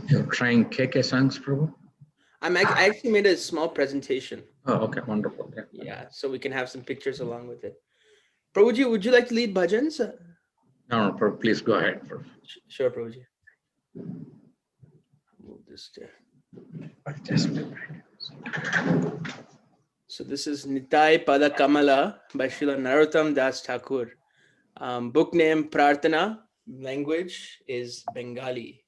You're trying KK songs, Prabhu? I actually made a small presentation. Oh, okay, wonderful. Yeah, so we can have some pictures along with it. Prabhuji, would you like to lead bhajans? No, Prabhu, please go ahead. Sure, Prabhuji. Move this there. So this is Nitai Pada Kamala by Srila Narottam Das Thakur. Book name Prarthana. Language is Bengali.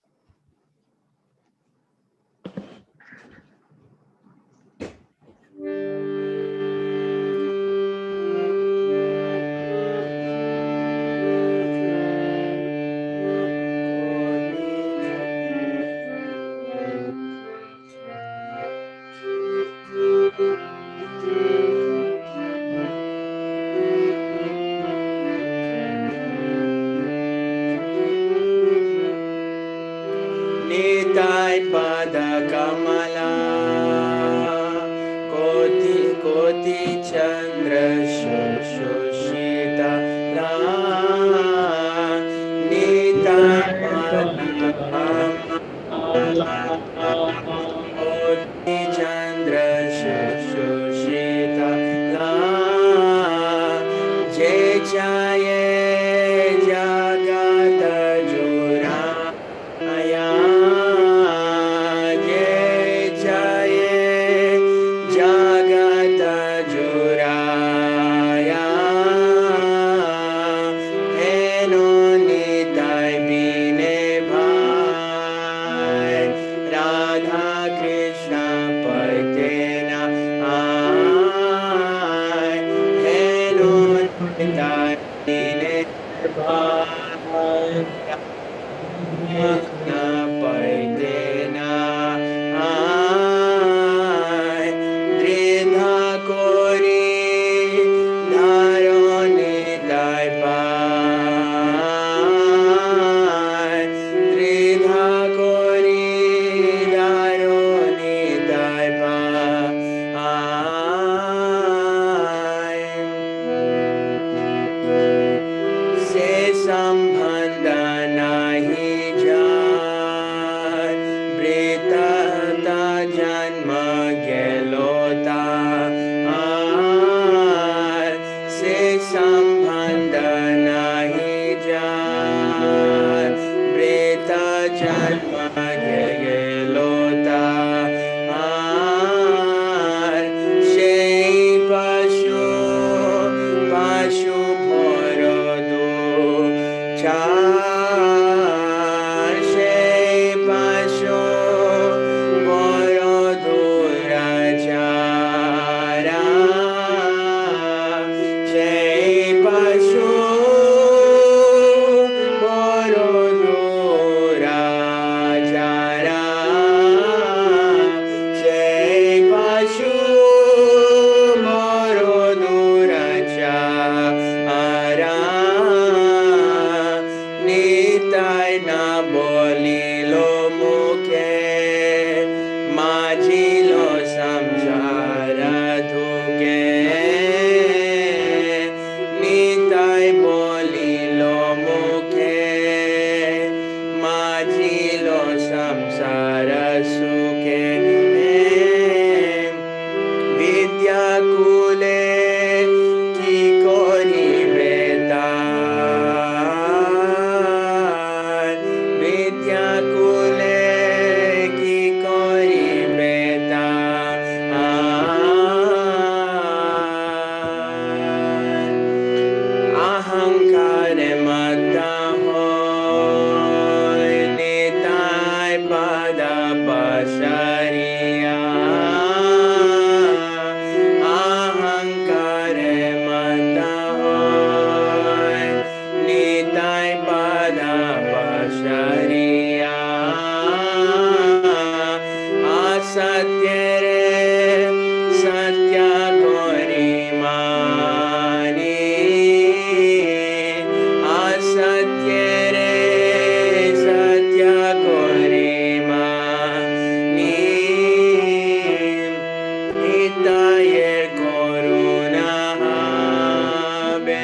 Nitayer Koruna Habe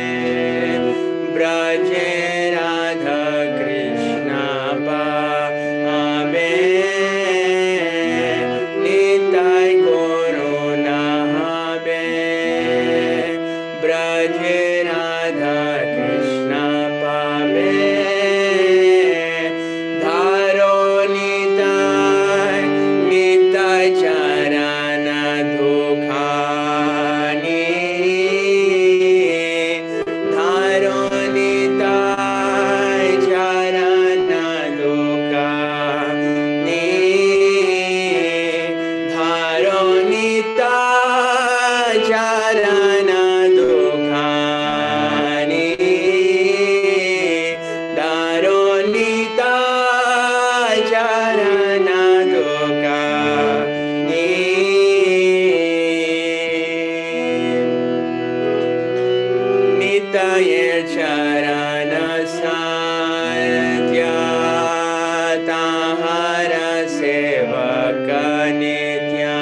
Braje Radha Krishna Habe Nitai Koruna Habe Braje Radha Krishna Habe Dharo Nitai Nitai Charana Dukhani Dharo Nitai Charana Dukhani Dharo Nitai Charana Dukhani Dharo Nitai Charana Dukhani Nitayer Charana Satya Tahara Sevaka Nitya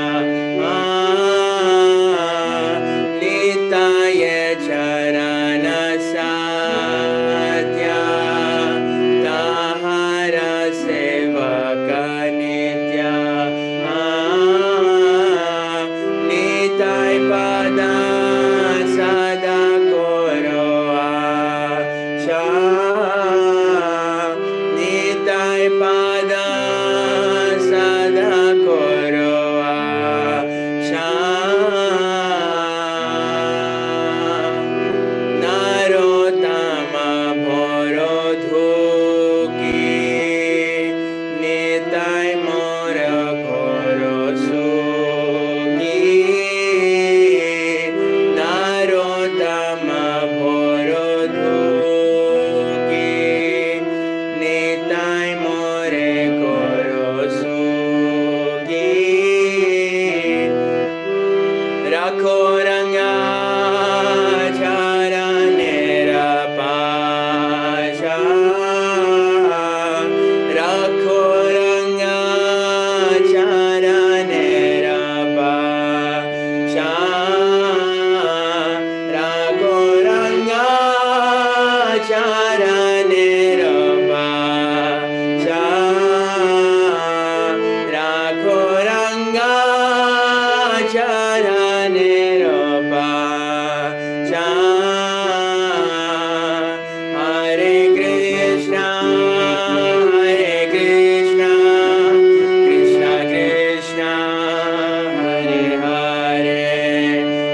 Nitayer Charana Satya Tahara Sevaka Nitya Nitai Pada Sada Koro Acha Nitai Pada Sada Koro Acha Narotama Bhoro Dhuki Nitai Mora Koro Suki Narotama Bhoro Dhuki Nitai More Koro Suki Rakho Ranga Charanera Pasha Rakho Ranga Charanera Pasha Rakho Ranga Charanera Pasha Rakho Ranga Charanera Pasha Hare Krishna Hare Krishna Krishna Krishna Hare Hare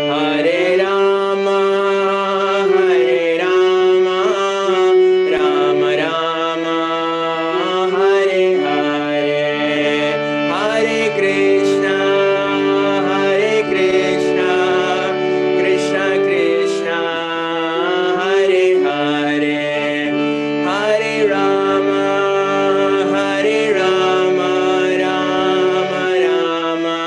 Hare Rama Hare Rama Rama Rama Hare Hare Hare Krishna Hare Krishna Krishna Krishna Hare Hare Hare Rama Hare Rama Rama Rama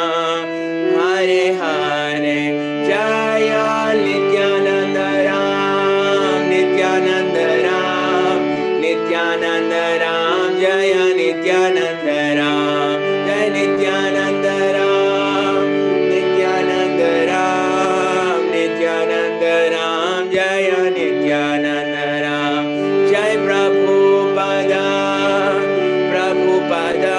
Hare Hare Jaya Nityananda Ram Nityananda Ram Nityananda Ram Jaya Nityananda Ram Jaya Nityananda Ram Nityananda Ram Nityananda Ram Jaya Nityananda Ram Jai Prabhupada Prabhupada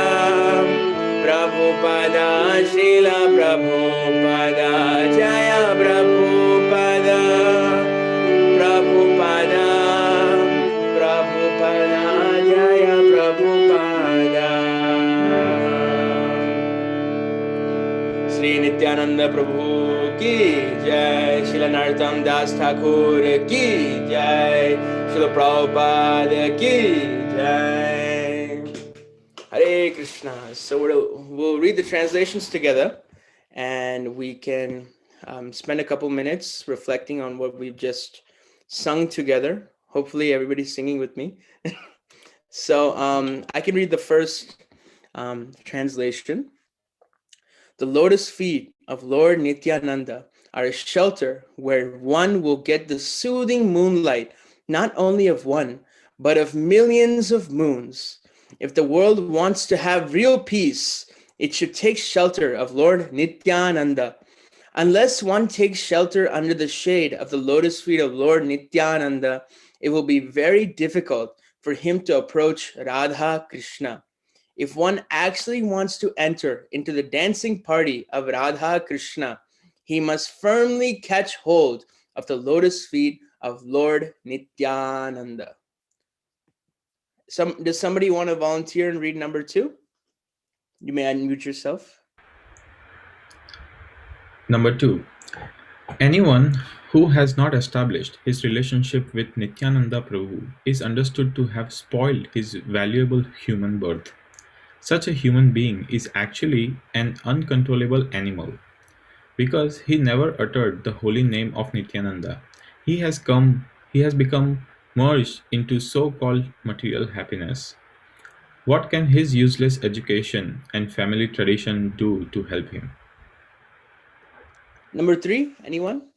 Prabhupada Srila Prabhupada Jaya Prabhupada Prabhupada Prabhupada Jaya Prabhupada Sri Nityananda Prabhu ki jai Srila Narottam Das Thakur ki jai Srila Prabhupada ki jai Hare Krishna. So we'll read the translations together, and we can spend a couple minutes reflecting on what we've just sung together. Hopefully everybody's singing with me. So I can read the first translation. The lotus feet of Lord Nityananda are a shelter where one will get the soothing moonlight, not only of one, but of millions of moons. If the world wants to have real peace, it should take shelter of Lord Nityananda. Unless one takes shelter under the shade of the lotus feet of Lord Nityananda, it will be very difficult for him to approach Radha Krishna. If one actually wants to enter into the dancing party of Radha Krishna, he must firmly catch hold of the lotus feet of Lord Nityananda. Does somebody want to volunteer and read number 2? You may unmute yourself. Number 2. Anyone who has not established his relationship with Nityananda Prabhu is understood to have spoiled his valuable human birth. Such a human being is actually an uncontrollable animal. Because he never uttered the holy name of Nityananda, he has become merged into so-called material happiness. What can his useless education and family tradition do to help him? Number 3, anyone?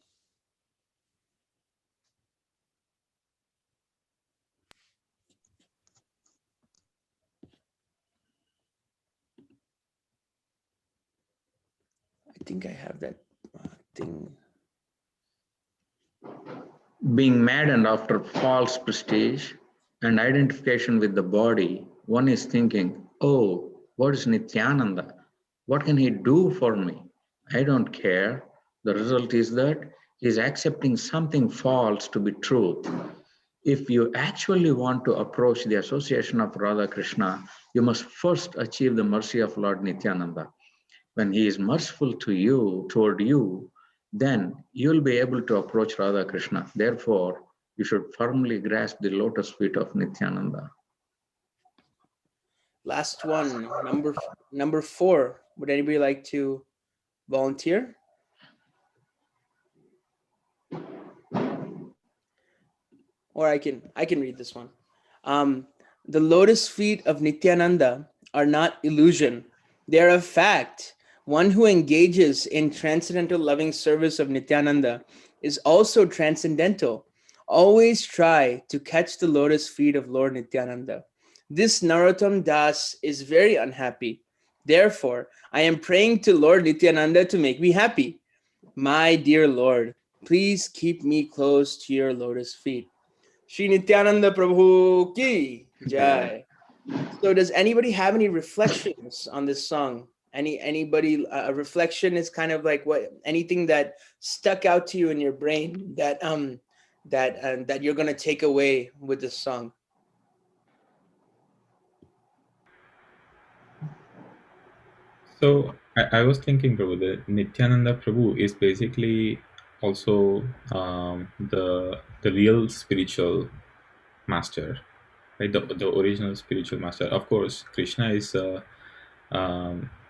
I think I have that thing. Being maddened after false prestige and identification with the body, one is thinking, oh, what is Nityananda? What can he do for me? I don't care. The result is that he is accepting something false to be truth. If you actually want to approach the association of Radha Krishna, you must first achieve the mercy of Lord Nityananda. When he is merciful to you, toward you, then you'll be able to approach Radha Krishna. Therefore, you should firmly grasp the lotus feet of Nityananda. Last one, number 4. Would anybody like to volunteer? Or I can read this one. The lotus feet of Nityananda are not illusion. They are a fact. One who engages in transcendental loving service of Nityananda is also transcendental. Always try to catch the lotus feet of Lord Nityananda. This Narottam Das is very unhappy. Therefore, I am praying to Lord Nityananda to make me happy. My dear Lord, please keep me close to your lotus feet. Shri Nityananda Prabhu ki jai. So does anybody have any reflections on this song? Anybody a reflection is kind of like what anything that stuck out to you in your brain that that you're going to take away with this song? So I was thinking, Prabhu, that Nityananda Prabhu is basically also the real spiritual master, right? The original spiritual master. Of course, Krishna is the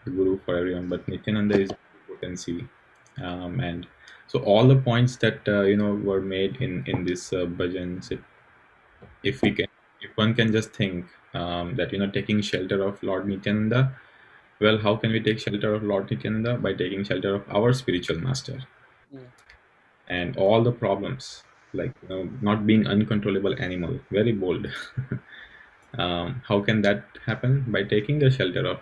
guru for everyone, but Nityananda is potency, and so all the points that were made in this bhajans. If one can just think that taking shelter of Lord Nityananda. Well, how can we take shelter of Lord Nityananda? By taking shelter of our spiritual master. Mm. And all the problems, like not being uncontrollable animal, very bold. How can that happen? By taking the shelter of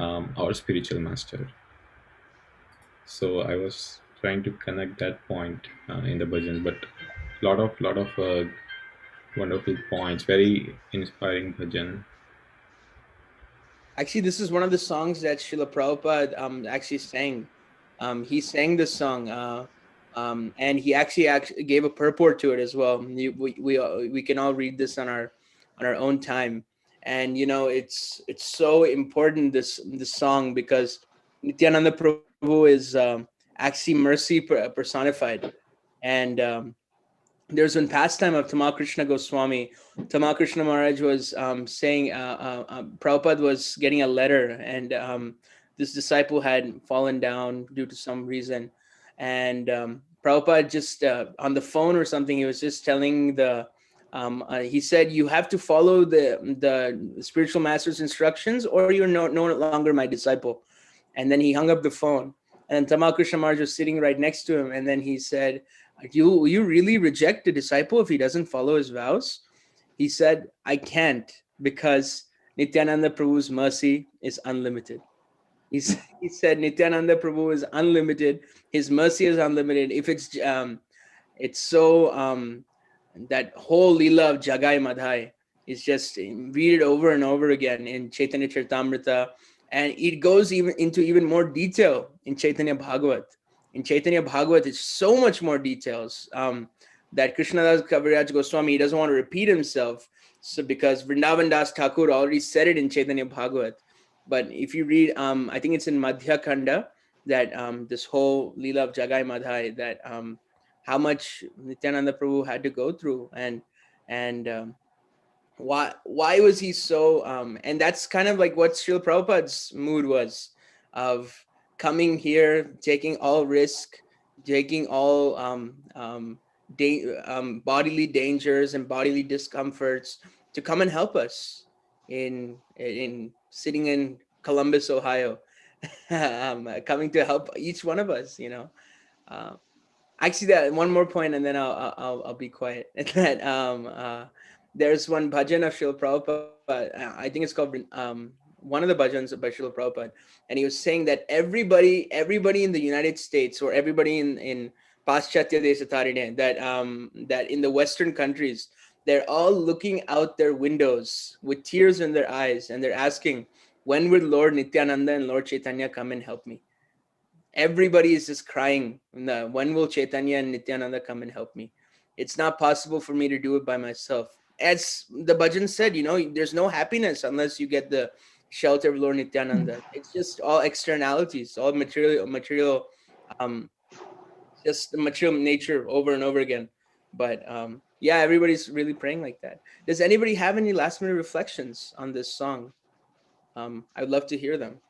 our spiritual master. So I was trying to connect that point in the bhajan, but lot of wonderful points, very inspiring bhajan. Actually, this is one of the songs that Srila Prabhupada actually sang. He sang this song, and he actually gave a purport to it as well. We can all read this on our own time, and it's so important, this song, because Nityananda Prabhu is actually mercy personified, and there's one pastime of Tamal Krishna Goswami. Tamal Krishna Maharaj was saying, Prabhupada was getting a letter, and this disciple had fallen down due to some reason. And Prabhupada just on the phone or something, he was just telling he said, you have to follow the spiritual master's instructions or you're no longer my disciple. And then he hung up the phone. And then Tamal Krishna Maharaj was sitting right next to him. And then he said, you really reject a disciple if he doesn't follow his vows? He said, I can't, because Nityananda Prabhu's mercy is unlimited. He said Nityananda Prabhu is unlimited. His mercy is unlimited. If it's so that whole lila of Jagai Madhai is just read it over and over again in Chaitanya Charitamrita, and it goes even into even more detail in Chaitanya Bhagavat. In Chaitanya Bhagavat, it's so much more details that Krishnadas Kaviraj Goswami, he doesn't want to repeat himself, so because Vrindavan Das Thakur already said it in Chaitanya Bhagavat. But if you read, I think it's in Madhya Khanda, that this whole lila of Jagai Madhai, that how much Nityananda Prabhu had to go through, and why was he so and that's kind of like what Srila Prabhupada's mood was, of coming here, taking all risk, taking all bodily dangers and bodily discomforts to come and help us in sitting in Columbus, Ohio, coming to help each one of us, you know. Actually, that one more point, and then I'll be quiet. That there's one bhajan of Srila Prabhupada. I think it's called one of the bhajans by Srila Prabhupada, and he was saying that everybody in the United States, or everybody in Paschatya Desatarine, that in the Western countries, they're all looking out their windows with tears in their eyes, and they're asking, when will Lord Nityananda and Lord Chaitanya come and help me? Everybody is just crying, when will Chaitanya and Nityananda come and help me? It's not possible for me to do it by myself. As the bhajan said, you know, there's no happiness unless you get the shelter of Lord Nityananda. It's just all externalities, all material, just the material nature over and over again. But yeah, everybody's really praying like that. Does anybody have any last minute reflections on this song? I'd love to hear them.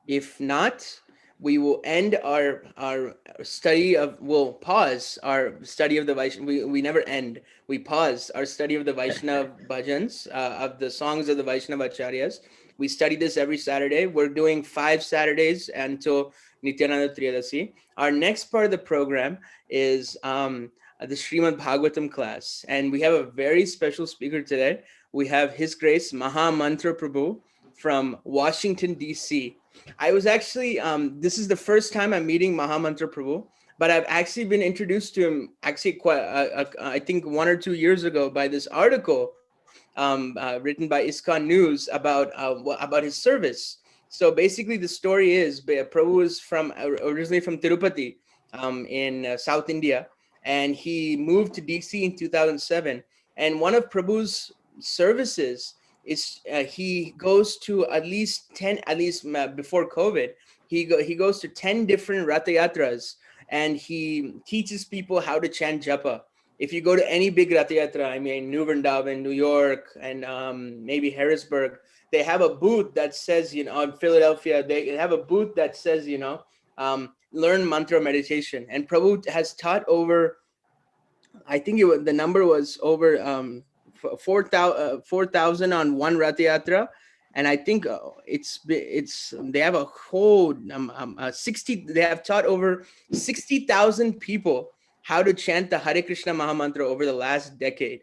If not, we will end our study of, we'll pause our study of the Vaishnava. We never end. We pause our study of the Vaishnava bhajans, of the songs of the Vaishnava acharyas. We study this every Saturday. We're doing 5 Saturdays until Nityananda Triyodasi. Our next part of the program is the Srimad Bhagavatam class. And we have a very special speaker today. We have His Grace Maha Mantra Prabhu from Washington, D.C. I was actually, this is the first time I'm meeting Mahamantra Prabhu, but I've actually been introduced to him actually quite, I think 1 or 2 years ago, by this article written by ISKCON News about his service. So basically the story is, Prabhu is originally from Tirupati in South India, and he moved to DC in 2007. And one of Prabhu's services is he goes to at least before COVID, he goes to 10 different Ratha Yatras, and he teaches people how to chant japa. If you go to any big Ratha Yatra, I mean New Vrindavan, New York, and maybe Harrisburg, they have a booth that says, you know, in Philadelphia, they have a booth that says, you know, learn mantra meditation. And Prabhu has taught over, I think the number was over 4,000 on one Rath Yatra, and I think it's they have a whole 60. They have taught over 60,000 people how to chant the Hare Krishna Mahamantra over the last decade.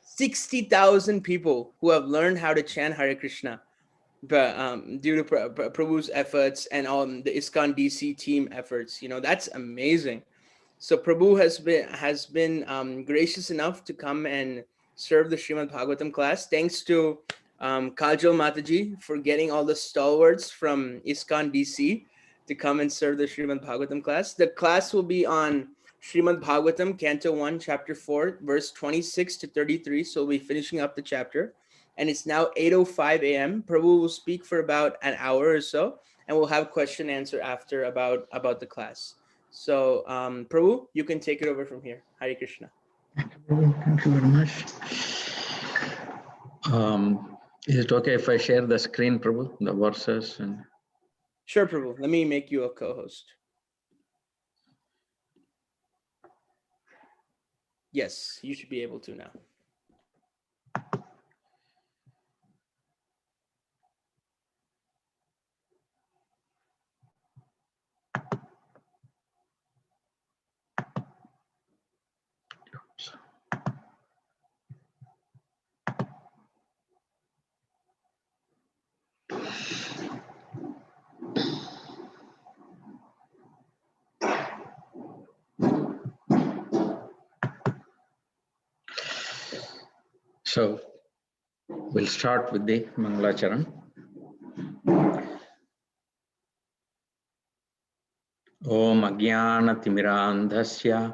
60,000 people who have learned how to chant Hare Krishna, but due to Prabhu's efforts and all the ISKCON DC team efforts. You know, that's amazing. So Prabhu has been gracious enough to come and serve the Srimad Bhagavatam class. Thanks to Kajal Mataji for getting all the stalwarts from ISKCON DC to come and serve the Srimad Bhagavatam class. The class will be on Srimad Bhagavatam, Canto 1, Chapter 4, verse 26 to 33. So we'll be finishing up the chapter. And it's now 8:05 a.m. Prabhu will speak for about an hour or so, and we'll have question and answer after about the class. So, Prabhu, you can take it over from here. Hare Krishna. Thank you very much. Is it okay if I share the screen, Prabhu, the verses? And Sure, Prabhu. Let me make you a co-host. Yes, you should be able to now. So we'll start with the Mangalacharan. Om Ajnana-timirandhasya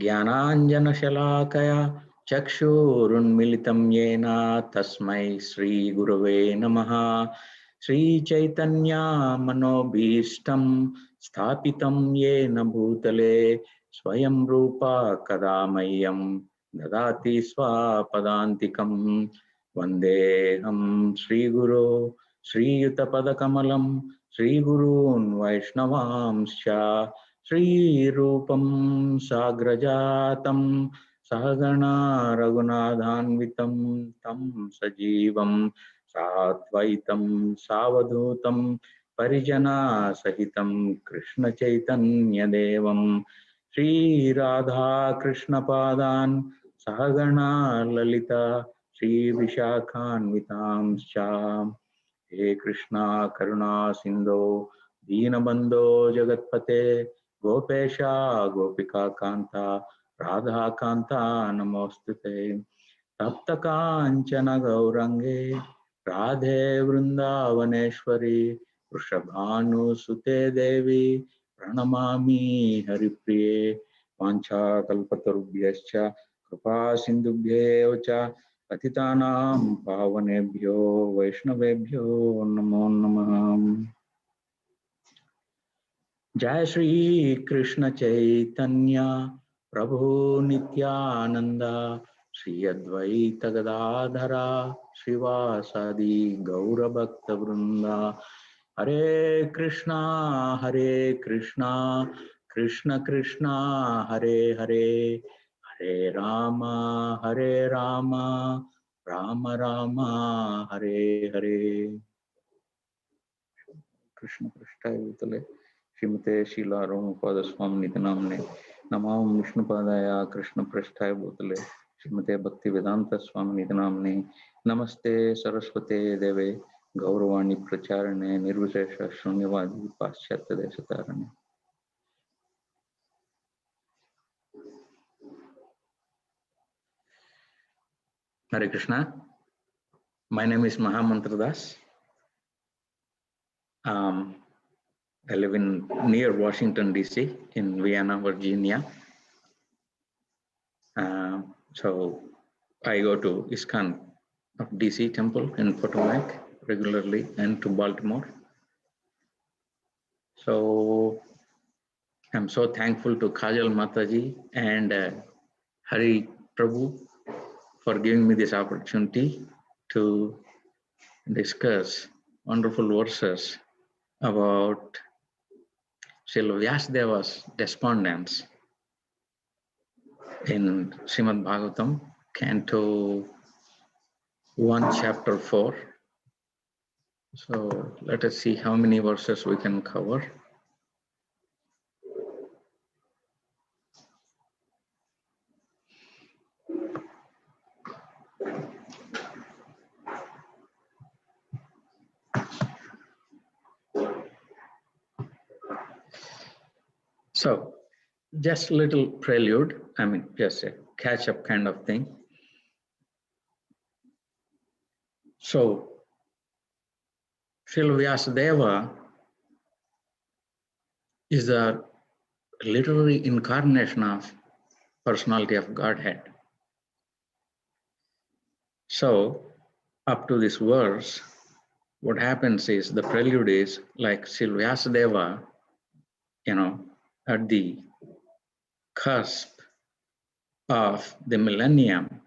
Jnananjana-shalakaya Chakshurunmilitam yena Tasmai Sri Gurave Namaha. Sri Chaitanya Manobhishtam Sthapitam yena bhutale Swayam Rupa Kadamayam Dadati Swapadantikam. Vandeham Sri Guru Sri Yutapadakamalam Sri Gurun Vaishnavamscha Sri Rupam Sagrajatam Sahagana Raghunadhanvitam Tam Sajivam Satvaitam Savadhutam Parijana Sahitam Krishna Chaitanya Devam Sri Radha Krishna Padan Sahagana Lalita Sri Vishakhanvitamscha. He Krishna Karuna Sindho Deenabandho Jagatpate Gopesha Gopika Kanta Radha Kanta Namostute Tapta Kanchana Gaurange Radhe Vrindavaneshwari Vrishabhanu Sute Devi Pranamami Haripriye Vancha Kalpatarubhyascha Kripa Sindhubhyevacha Patitanam Pavanebhyo Vaishnavebhyo Namo Namaha. Jai Shri Krishna Chaitanya Prabhu Nityananda Shri Advaita Gadadhara Srivasadi Gaura Bhakta Vrinda. Hare Krishna Krishna Krishna Hare Hare Hare Rama Rama Rama Hare Hare. Krishna Prasthaya Bhutale Srimate Srila Ramapada Swami Nitanamne Namam Vishnu Padaya Krishna Prasthaya Bhutale Srimate Bhakti Vedanta Swami Nitanamne Namaste Saraswate Deve Gauravani Pracharane Nirvishesha Shunyavadi Paschatya Desatarane. Hare Krishna. My name is Maha. I live near Washington, D.C. in Vienna, Virginia. So I go to ISKCON of DC temple in Potomac regularly and to Baltimore. So I'm so thankful to Kajal Mataji and Hari Prabhu for giving me this opportunity to discuss wonderful verses about Srila Vyasadeva's despondence in Srimad Bhagavatam, Canto 1, Chapter 4. So let us see how many verses we can cover. So just a little prelude, just a catch-up kind of thing. So Srila Vyasadeva is a literary incarnation of personality of Godhead. So up to this verse, what happens is the prelude is like Srila Vyasadeva, at the cusp of the millennium.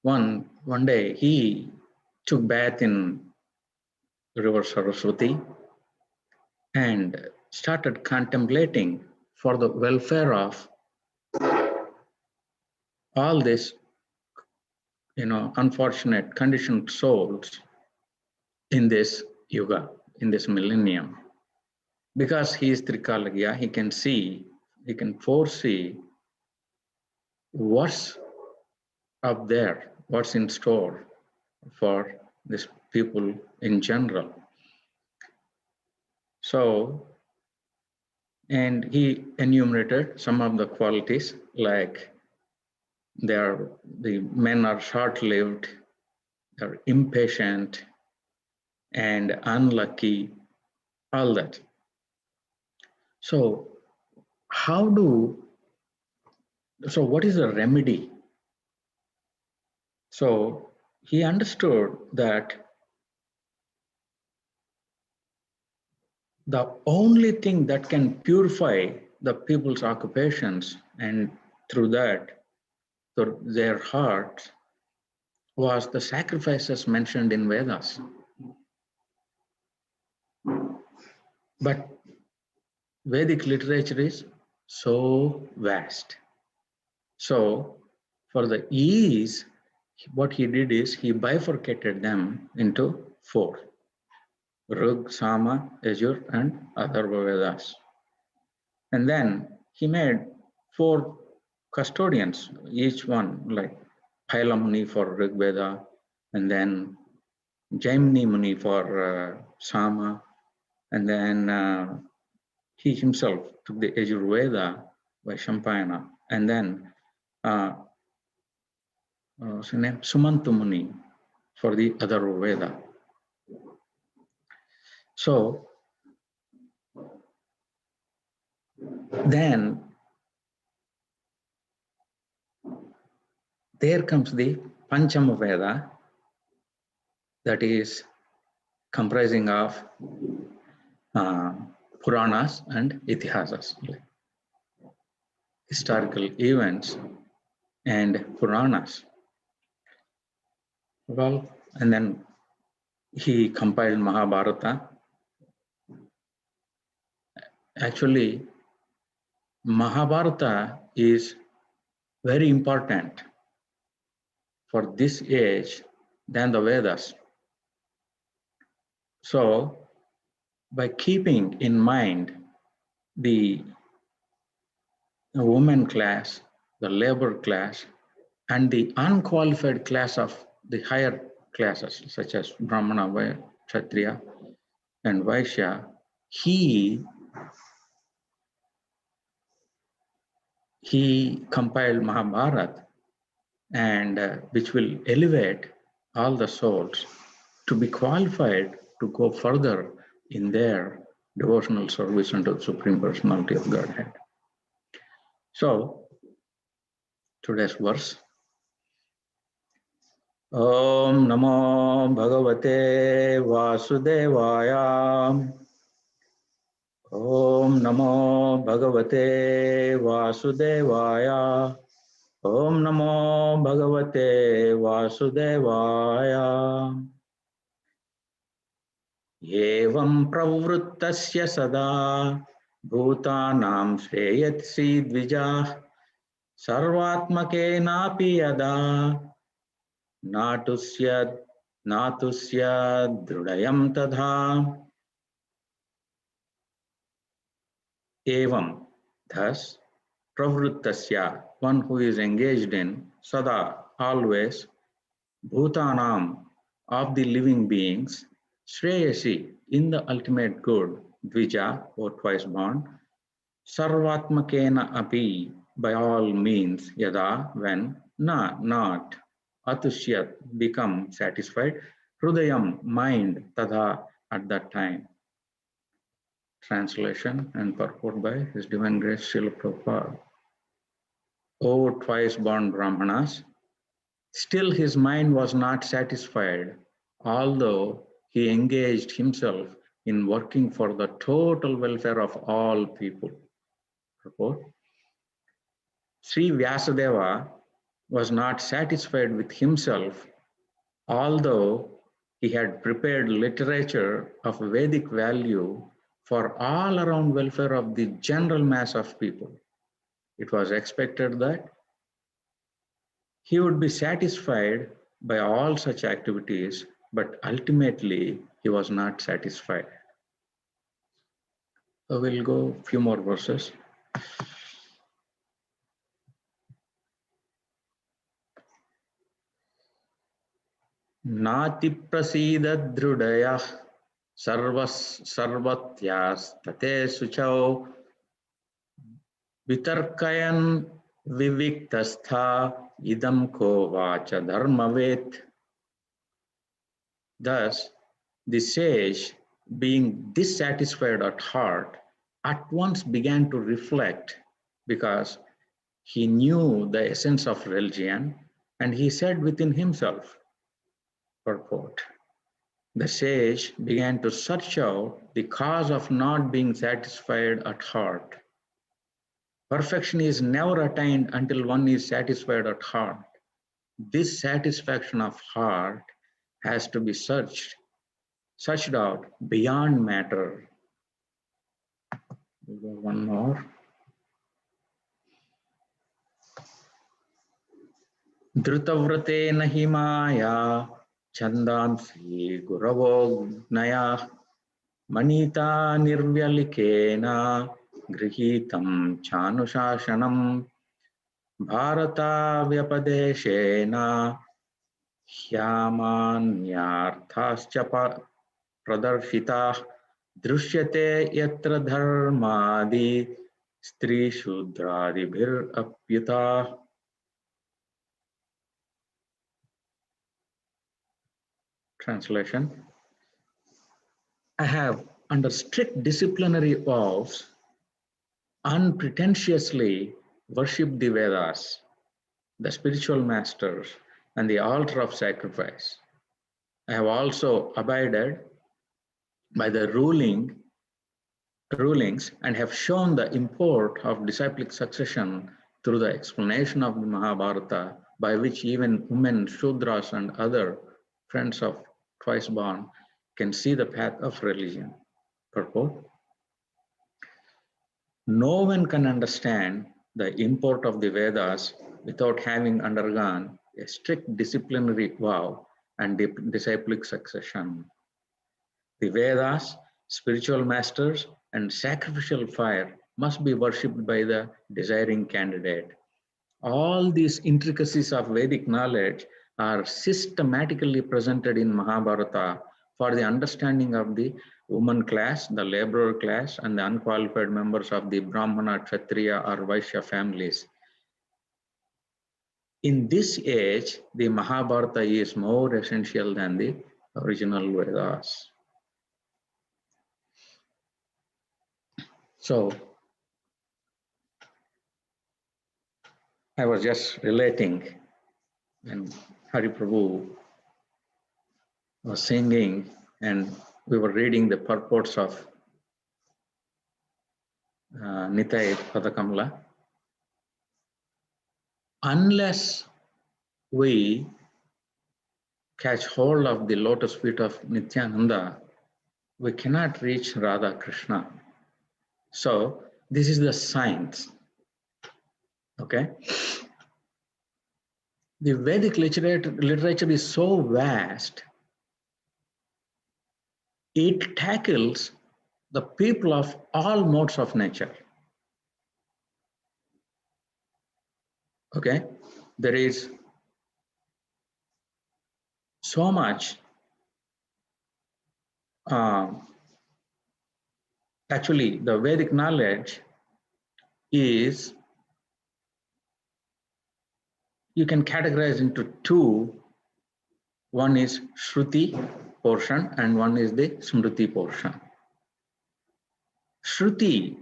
One day he took bath in river Saraswati and started contemplating for the welfare of all this, unfortunate conditioned souls in this yuga, in this millennium. Because he is Trikalagya, he can foresee what's up there, what's in store for these people in general. So, and he enumerated some of the qualities like the men are short-lived, they're impatient and unlucky, all that. So what is the remedy? So he understood that the only thing that can purify the people's occupations and through that, through their hearts, was the sacrifices mentioned in Vedas. But Vedic literature is so vast. So for the ease, what he did is he bifurcated them into 4. Rug, Sama, Yajur, and Atharva Vedas. And then he made 4 custodians, each one, like Paila Muni for Rig Veda, and then Jaimini Muni for Sama, and then he himself took the Yajur Veda by Shampayana, and then what's his name? Sumantu Muni for the Atharva Veda. So then there comes the Panchama Veda, that is comprising of Puranas and Itihasas, like historical events and Puranas. Well, and then he compiled Mahābhārata. Actually, Mahābhārata is very important for this age than the Vedas. So, by keeping in mind the woman class, the labor class, and the unqualified class of the higher classes, such as Brahmana, Kshatriya, and Vaishya, he compiled Mahābhārata, and which will elevate all the souls to be qualified to go further in their devotional service unto the Supreme Personality of Godhead. So, today's verse. Om Namo Bhagavate Vasudevaya. Om Namo Bhagavate Vasudevaya. Om Namo Bhagavate Vasudevaya. Evam pravrittasya sada bhutanam shreyatsi dvijah sarvatmakenapi yada natusya drudayam tadha. Evam, thus, pravrittasya, one who is engaged in, sada, always, bhutanam, of the living beings, shreyasi, in the ultimate good, dvija, or twice born, sarvatmakena api, by all means, yada, when, not, atushyat, become satisfied, hrudayam, mind, tadha, at that time. Translation and purport by His Divine Grace Srila Prabhupada. O twice born brāhmaṇas, still his mind was not satisfied, although he engaged himself in working for the total welfare of all people. Purport. Sri Vyasadeva was not satisfied with himself, although he had prepared literature of Vedic value for all around welfare of the general mass of people. It was expected that he would be satisfied by all such activities, but ultimately he was not satisfied. So we'll go a few more verses. Nati prasida drudaya sarvatyas tate suchau vitarkayan viviktastha idam ko vacha dharmavet. Thus, the sage, being dissatisfied at heart, at once began to reflect because he knew the essence of religion, and he said within himself, purport, the sage began to search out the cause of not being satisfied at heart. Perfection is never attained until one is satisfied at heart. This satisfaction of heart has to be searched out beyond matter. We'll go one more. Dhrutavrate nahi maya chandansi guravo gnaya manita nirvyalikena grihitam chanushasanam bharata vyapadeshena hyamanyarthascha pradarshitah drishyate yatra dharmadi stri shudradibhir apyutah. Translation: I have, under strict disciplinary vows, unpretentiously worshipped the Vedas, the spiritual masters, and the altar of sacrifice. I have also abided by the rulings and have shown the import of disciplic succession through the explanation of the Mahābhārata, by which even women, śūdras, and other friends of twice born can see the path of religion. Purport: no one can understand the import of the Vedas without having undergone a strict disciplinary vow and disciplic succession. The Vedas, spiritual masters, and sacrificial fire must be worshipped by the desiring candidate. All these intricacies of Vedic knowledge are systematically presented in Mahābhārata for the understanding of the woman class, the laborer class, and the unqualified members of the Brahmana, Kshatriya, or Vaishya families. In this age, the Mahābhārata is more essential than the original Vedas. So, I was just relating when Hari Prabhu was singing and we were reading the purports of Nitai Padakamla. Unless we catch hold of the lotus feet of Nityananda, we cannot reach Radha Krishna. So this is the science. Okay. The Vedic literature is so vast, it tackles the people of all modes of nature. Okay, there is so much actually the Vedic knowledge is, you can categorize into two. One is Shruti portion and one is the Smriti portion. Shruti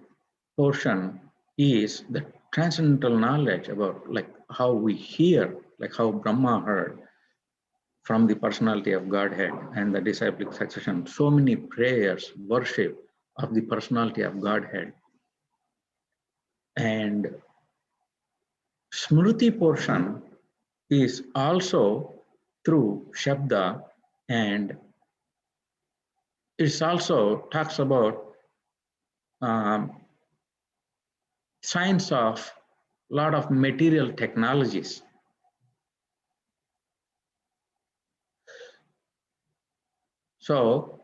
portion is the transcendental knowledge about like how we hear, like how Brahma heard from the personality of Godhead and the disciplic succession. So many prayers, worship of the personality of Godhead. And Smriti portion is also through Shabda, and it also talks about science of a lot of material technologies. So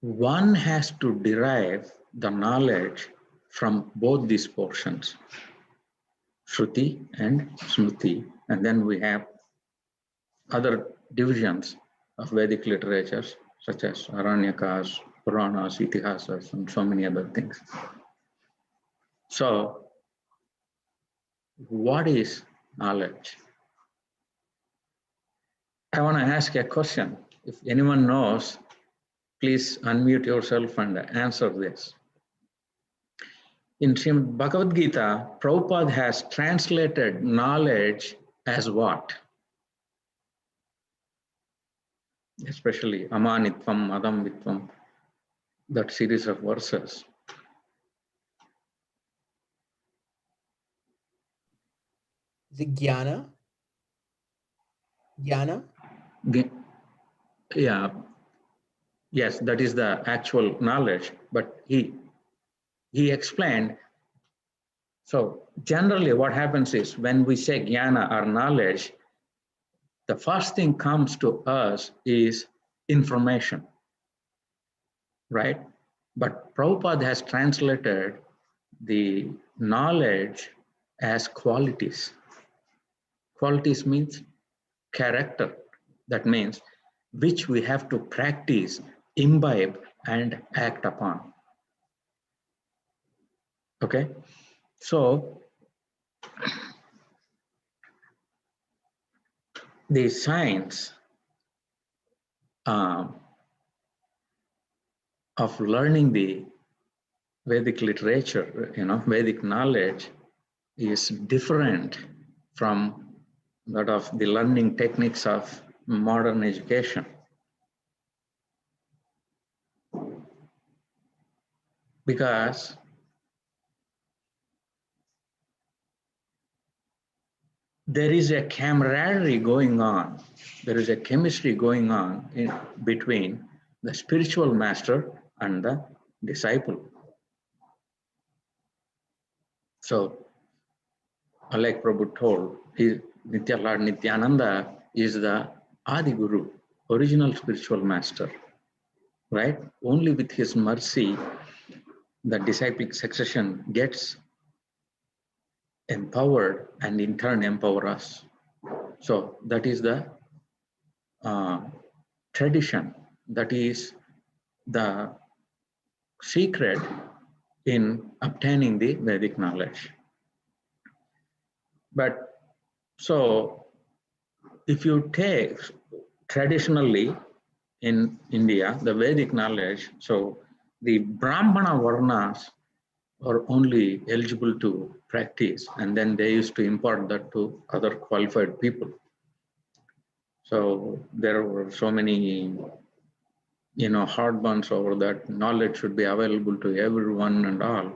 one has to derive the knowledge from both these portions, Shruti and Smriti, and then we have other divisions of Vedic literatures such as Aranyakas, Puranas, Itihasas, and so many other things. So what is knowledge? I want to ask a question. If anyone knows, please unmute yourself and answer this. In Srimad Bhagavad Gita, Prabhupada has translated knowledge as what? Especially amanitvam, adamvitvam, that series of verses. The jnana? Jnana? Yeah, yes, that is the actual knowledge, but he explained. So generally what happens is when we say jnana or knowledge, the first thing comes to us is information, right? But Prabhupada has translated the knowledge as qualities. Qualities means character. That means which we have to practice, imbibe, and act upon. Okay? So the science of learning the Vedic literature, Vedic knowledge is different from that of the learning techniques of modern education. Because there is a camaraderie going on, there is a chemistry going on between the spiritual master and the disciple. So, like Prabhu told, Lord Nityananda is the Adi Guru, original spiritual master, right? Only with his mercy, the disciplic succession gets empowered and in turn empower us. So that is the tradition, that is the secret in obtaining the Vedic knowledge. But so if you take traditionally in India, the Vedic knowledge, so the Brahmana varnas are only eligible to practice, and then they used to impart that to other qualified people. So there were so many, hard ones over that knowledge should be available to everyone and all.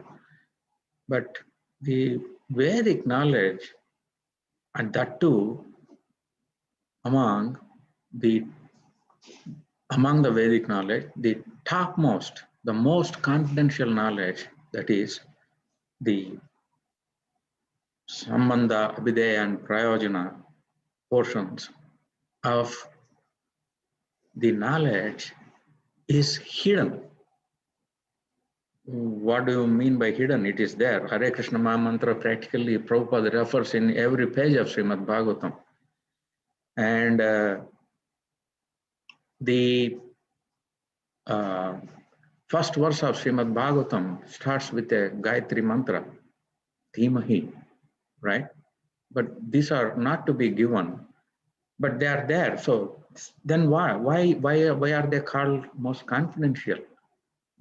But the Vedic knowledge, and that too among the Vedic knowledge, the topmost, the most confidential knowledge, that is the Sambandha, Abhideya, and Prayojana portions of the knowledge is hidden. What do you mean by hidden? It is there. Hare Krishna Maha Mantra practically Prabhupada refers in every page of Srimad Bhagavatam. And the first verse of Srimad Bhagavatam starts with a Gayatri mantra, Dhimahi, right? But these are not to be given, but they are there. So then why are they called most confidential?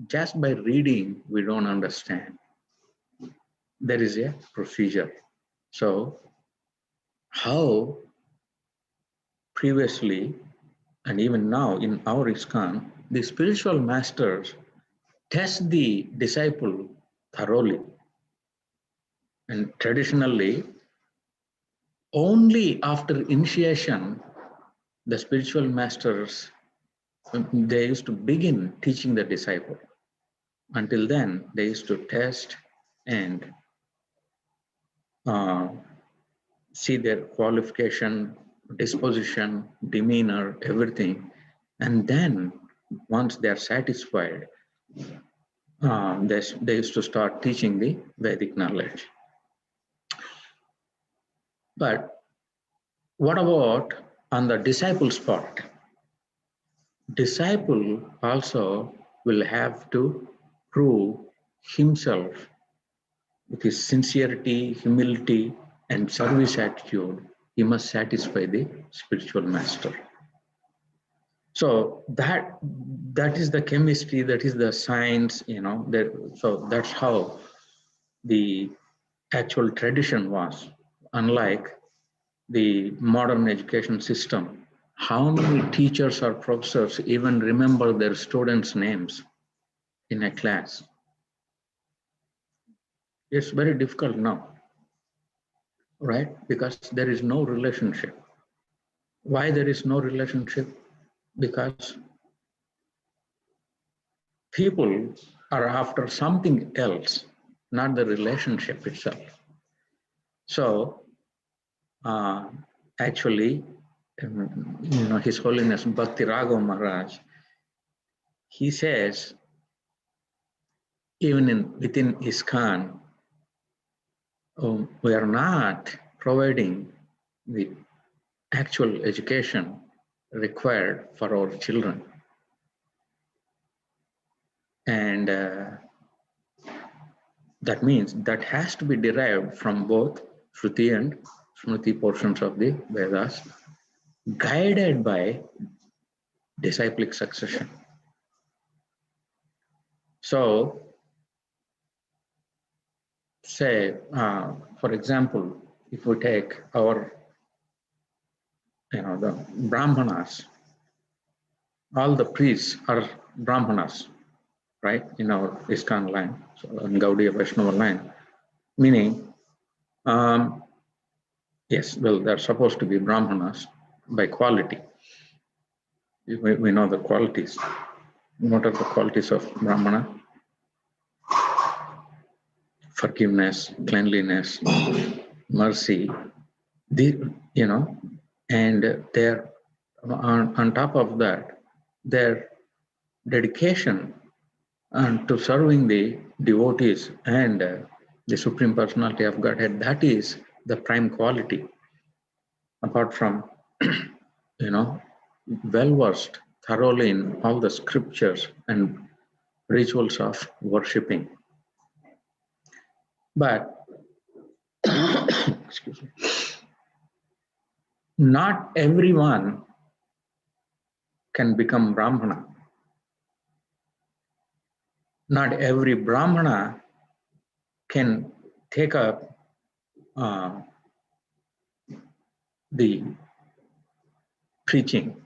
Just by reading, we don't understand. There is a procedure. So how previously and even now in our ISKCON, the spiritual masters test the disciple thoroughly. And traditionally, only after initiation, the spiritual masters, they used to begin teaching the disciple. Until then, they used to test and see their qualification, disposition, demeanor, everything. And then once they are satisfied, they used to start teaching the Vedic knowledge. But what about on the disciple's part? Disciple also will have to prove himself with his sincerity, humility, and service attitude, he must satisfy the spiritual master. So that is the chemistry, that is the science, so that's how the actual tradition was. Unlike the modern education system, how many teachers or professors even remember their students' names in a class? It's very difficult now, right? Because there is no relationship. Why there is no relationship? Because people are after something else, not the relationship itself. So actually, His Holiness Bhakti Raghav Maharaj, he says, even within ISKCON, we are not providing the actual education required for our children. And that means that has to be derived from both Shruti and Smriti portions of the Vedas, guided by disciplic succession. So, say, for example, if we take our, the brāhmaṇas, all the priests are brāhmaṇas, right, in our ISKCON line, so in Gaudiya Vaishnava line, meaning, yes, well, they're supposed to be brāhmaṇas by quality. We know the qualities. What are the qualities of Brahmana? Forgiveness, cleanliness, mercy, and they're on top of that, their dedication to serving the devotees and the Supreme Personality of Godhead, that is the prime quality. Apart from, well-versed thoroughly in all the scriptures and rituals of worshipping. But, excuse me, not everyone can become Brahmana. Not every Brahmana can take up the preaching.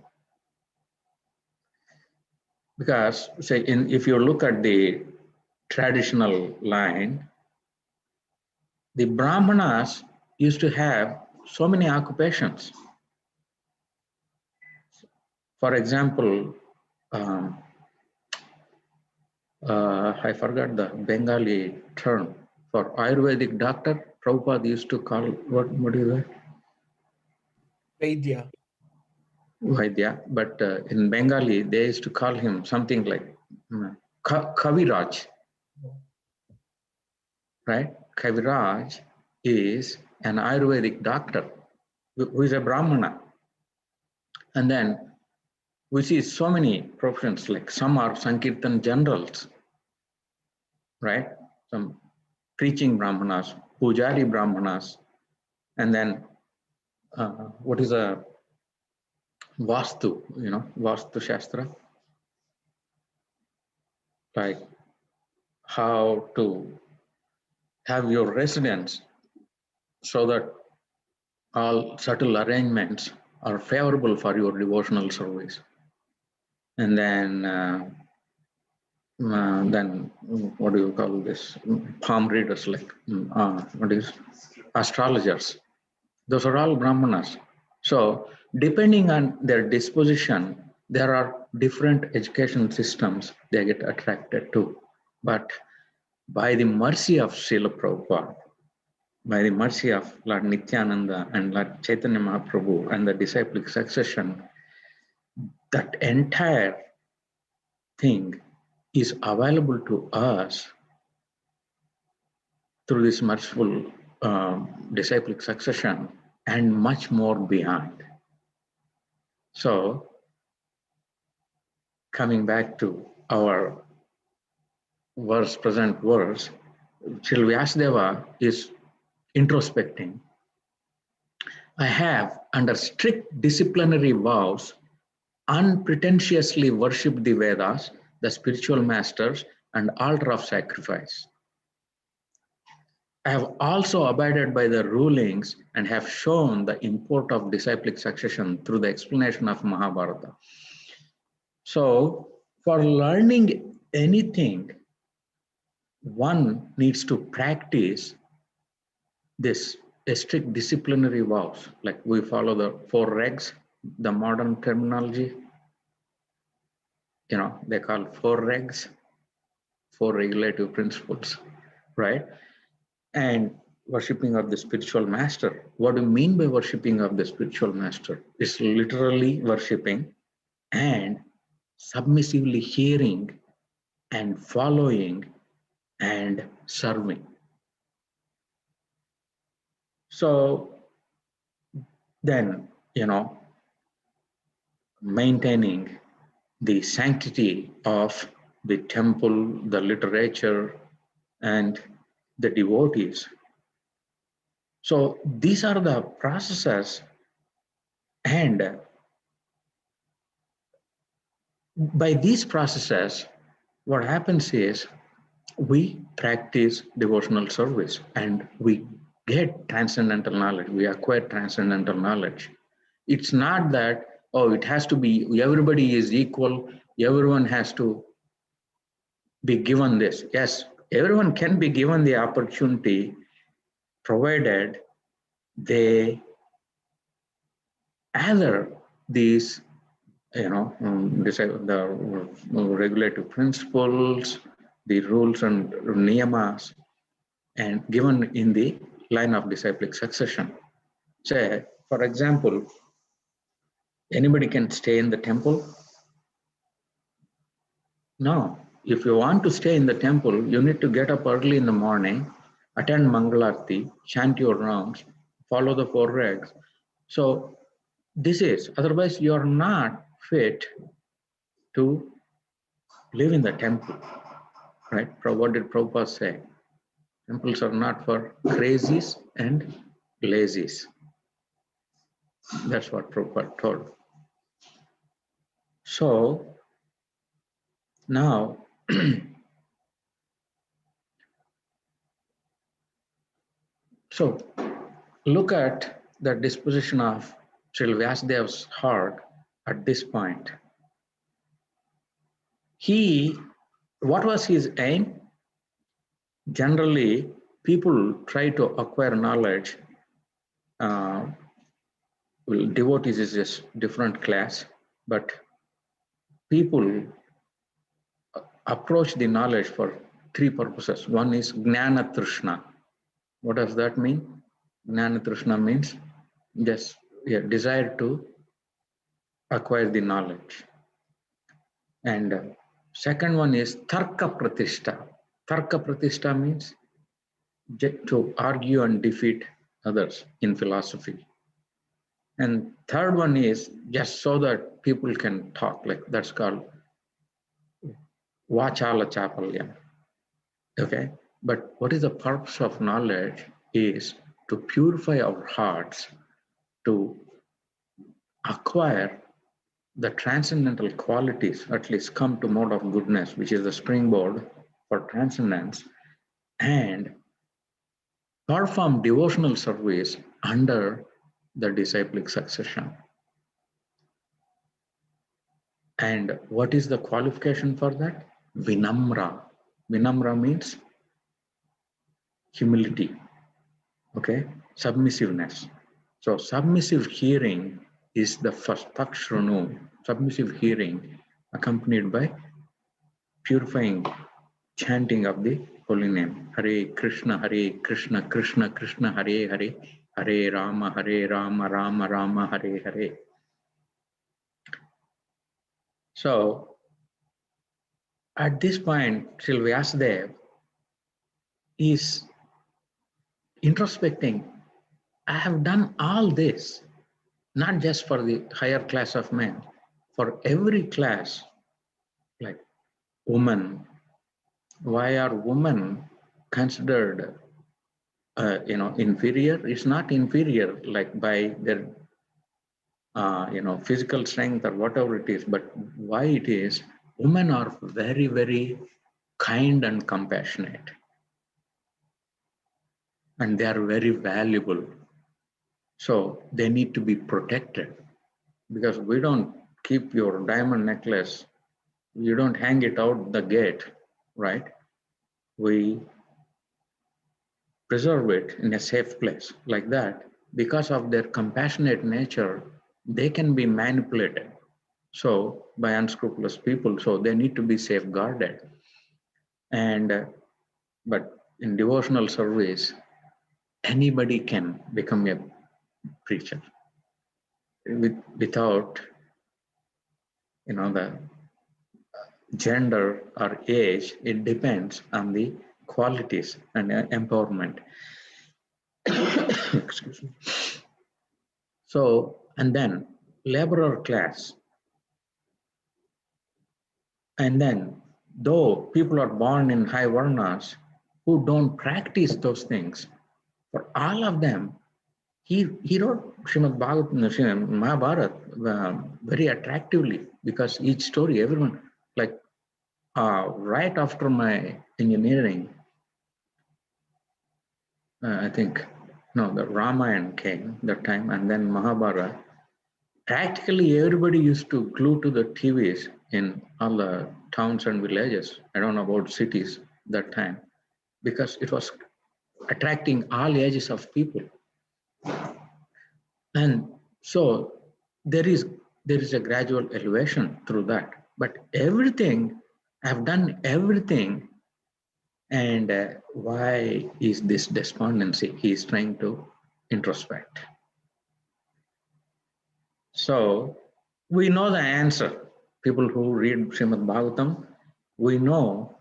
Because, say, if you look at the traditional line, the Brahmanas used to have so many occupations. For example, I forgot the Bengali term for Ayurvedic doctor. Prabhupada used to call, what is that? Vaidya. Vaidya, but in Bengali, they used to call him something like Kaviraj, right? Kaviraj is an Ayurvedic doctor who is a Brahmana. And then we see so many professions, like some are Sankirtan generals, right? Some preaching Brahmanas, Pujari Brahmanas, and then what is a Vastu, Vastu Shastra? Like how to have your residence so that all subtle arrangements are favorable for your devotional service. And then what do you call this? Palm readers, like astrologers. Those are all Brahmanas. So depending on their disposition, there are different education systems they get attracted to. But by the mercy of Srila Prabhupada, by the mercy of Lord Nityananda and Lord Chaitanya Mahaprabhu and the disciplic succession, that entire thing is available to us through this merciful disciplic succession and much more beyond. So, coming back to our present verse, Srila Vyasadeva is introspecting I have, under strict disciplinary vows, unpretentiously worshipped the Vedas, the spiritual masters, and altar of sacrifice. I have also abided by the rulings and have shown the import of disciplic succession through the explanation of Mahābhārata. So, for learning anything, one needs to practice this strict disciplinary vows. Like we follow the 4 regs, the modern terminology. They call 4 regs, 4 regulative principles, right? And worshipping of the spiritual master. What do you mean by worshipping of the spiritual master? It's literally worshipping and submissively hearing and following and serving. So then, maintaining the sanctity of the temple, the literature, and the devotees. So these are the processes, and by these processes, what happens is we practice devotional service and we get transcendental knowledge, we acquire transcendental knowledge. It's not that, it has to be, everybody is equal, everyone has to be given this. Yes, everyone can be given the opportunity, provided they either these, the regulative principles, the rules and niyamas, and given in the line of disciplic succession. Say, for example, anybody can stay in the temple? No. If you want to stay in the temple, you need to get up early in the morning, attend Mangalarti, chant your rounds, follow the 4 regs. So this is, otherwise you are not fit to live in the temple, right? What did Prabhupada say? Temples are not for crazies and lazies. That's what Prabhupada told. So now, so look at the disposition of Sri Vyasadev's heart at this point. What was his aim? Generally, people try to acquire knowledge. Devotees is just different class, but people approach the knowledge for 3 purposes. One is Jnana Trishna. What does that mean? Jnana Trishna means just desire to acquire the knowledge. And second one is Tarka Pratishta. Tarka Pratishta means to argue and defeat others in philosophy. And third one is just so that people can talk, like that's called Vachala Chapalyam. Okay, but what is the purpose of knowledge is to purify our hearts, to acquire the transcendental qualities, at least come to mode of goodness, which is the springboard for transcendence, and perform devotional service under the disciplic succession. And what is the qualification for that? Vinamra. Vinamra means humility, okay? Submissiveness. So submissive hearing is the first takshranu, submissive hearing accompanied by purifying chanting of the holy name. Hare Krishna, Krishna Krishna, Hare Hare, Hare Rama, Rama Rama, Hare Hare. So at this point, Sri Vyasadeva is introspecting. I have done all this, not just for the higher class of men, for every class, like women. Why are women considered inferior. It's not inferior like by their physical strength or whatever it is, but why it is, women are very, very kind and compassionate, and they are very valuable. So they need to be protected, because we don't keep your diamond necklace, you don't hang it out the gate, right? We preserve it in a safe place like that. Because of their compassionate nature, they can be manipulated by unscrupulous people, so they need to be safeguarded. And but in devotional service, anybody can become a preacher without the gender or age. It depends on the qualities and empowerment. Excuse me. So, and then laborer class. And then, though people are born in high varnas who don't practice those things, for all of them, he wrote Srimad Bhagavatam, Mahābhārata very attractively, because each story, everyone, like right after my engineering, I think, no, the Ramayana came that time, and then Mahābhārata. Practically everybody used to glue to the TVs in all the towns and villages. I don't know about cities that time, because it was attracting all ages of people. And so there is a gradual elevation through that. But everything, I've done everything. And why is this despondency? He is trying to introspect. So we know the answer. People who read Srimad Bhagavatam, we know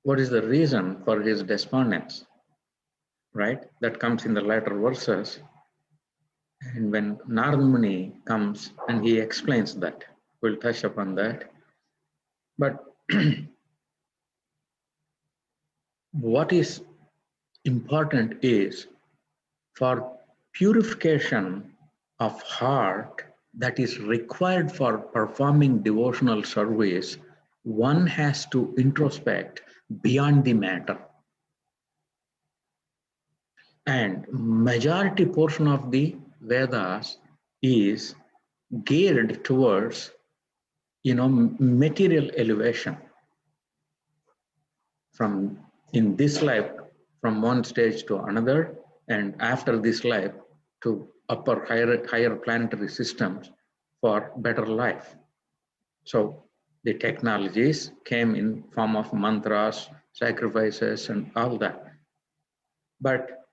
what is the reason for his despondence, right? That comes in the later verses. And when Narada Muni comes and he explains that, we'll touch upon that. But what is important is, for purification of heart that is required for performing devotional service, one has to introspect beyond the matter. And majority portion of the Vedas is geared towards, material elevation from in this life, from one stage to another, and after this life to upper higher planetary systems for better life. So the technologies came in form of mantras, sacrifices, and all that. But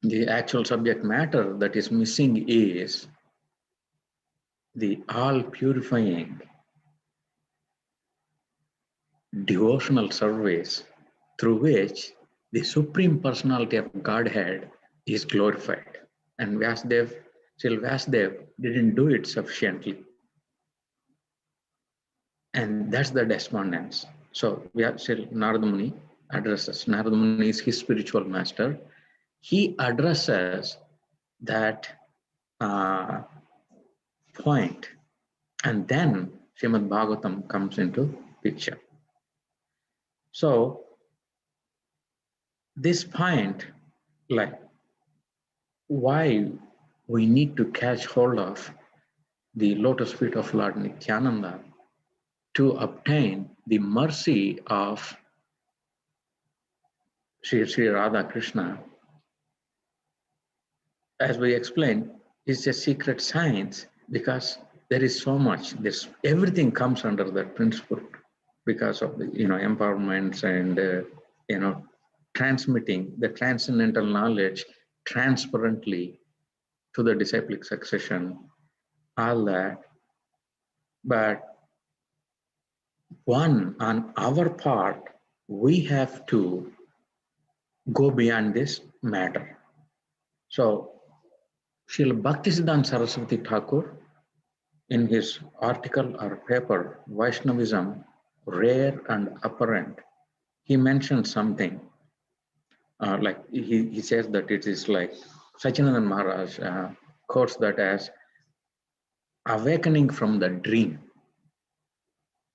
the actual subject matter that is missing is the all-purifying devotional service through which the Supreme Personality of Godhead is glorified. And Vyasadeva didn't do it sufficiently. And that's the despondence. So Narada Muni addresses, Narada Muni is his spiritual master. He addresses that point, and then Srimad Bhagavatam comes into picture. So this point, like why we need to catch hold of the lotus feet of Lord Nityananda to obtain the mercy of Sri Radha Krishna, as we explained, is a secret science, because there is so much. Everything comes under that principle because of the empowerments and transmitting the transcendental knowledge transparently to the disciplic succession, all that. But on our part, we have to go beyond this matter. So Srila Bhaktisiddhanta Saraswati Thakur, in his article or paper, Vaishnavism, Rare and Apparent, he mentioned something. like he says that it is like Sachinandan Maharaj quotes that as awakening from the dream.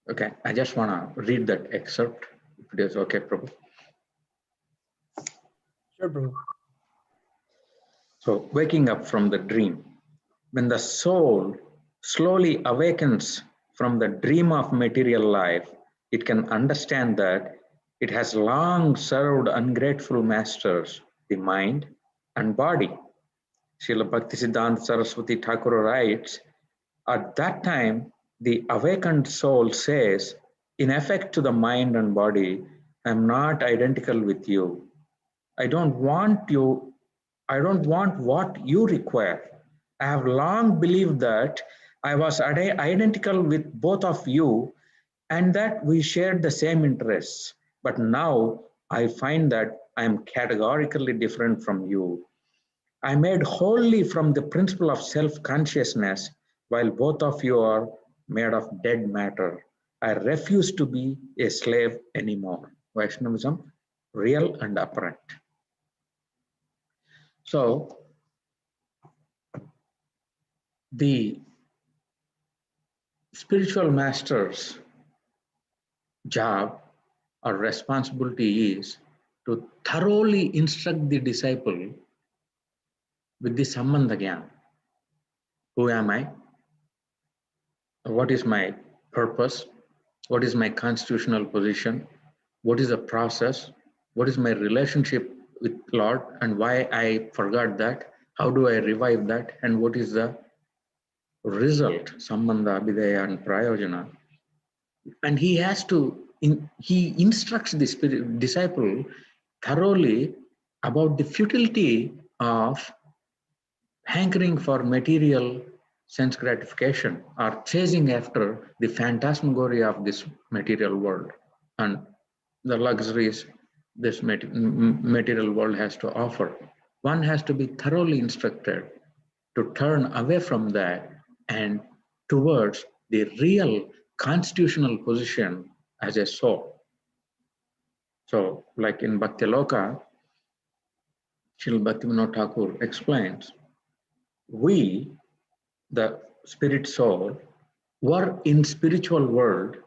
Okay, I just want to read that excerpt, if it is okay, Prabhu. Sure, Prabhu. So, waking up from the dream. When the soul slowly awakens from the dream of material life, it can understand that it has long served ungrateful masters, the mind and body. Srila Bhaktisiddhanta Saraswati Thakur writes, at that time, the awakened soul says, in effect to the mind and body, I am not identical with you. I don't want you. I don't want what you require. I have long believed that I was identical with both of you and that we shared the same interests. But now I find that I am categorically different from you. I made wholly from the principle of self-consciousness, while both of you are made of dead matter. I refuse to be a slave anymore. Vaishnavism, real and apparent. So, the spiritual master's job or responsibility is to thoroughly instruct the disciple with the Sambandha Gyan. Who am I? What is my purpose? What is my constitutional position? What is the process? What is my relationship with Lord and why I forgot that? How do I revive that? And what is the result? Sambandha, Abhidaya and Prayojana. And he has to, he instructs the disciple thoroughly about the futility of hankering for material sense gratification or chasing after the phantasmagoria of this material world and the luxuries this material world has to offer. One has to be thoroughly instructed to turn away from that and towards the real constitutional position as a soul. So, like in Bhaktiloka, Srila Bhaktivinoda Thakur explains, we, the spirit soul, were in spiritual world,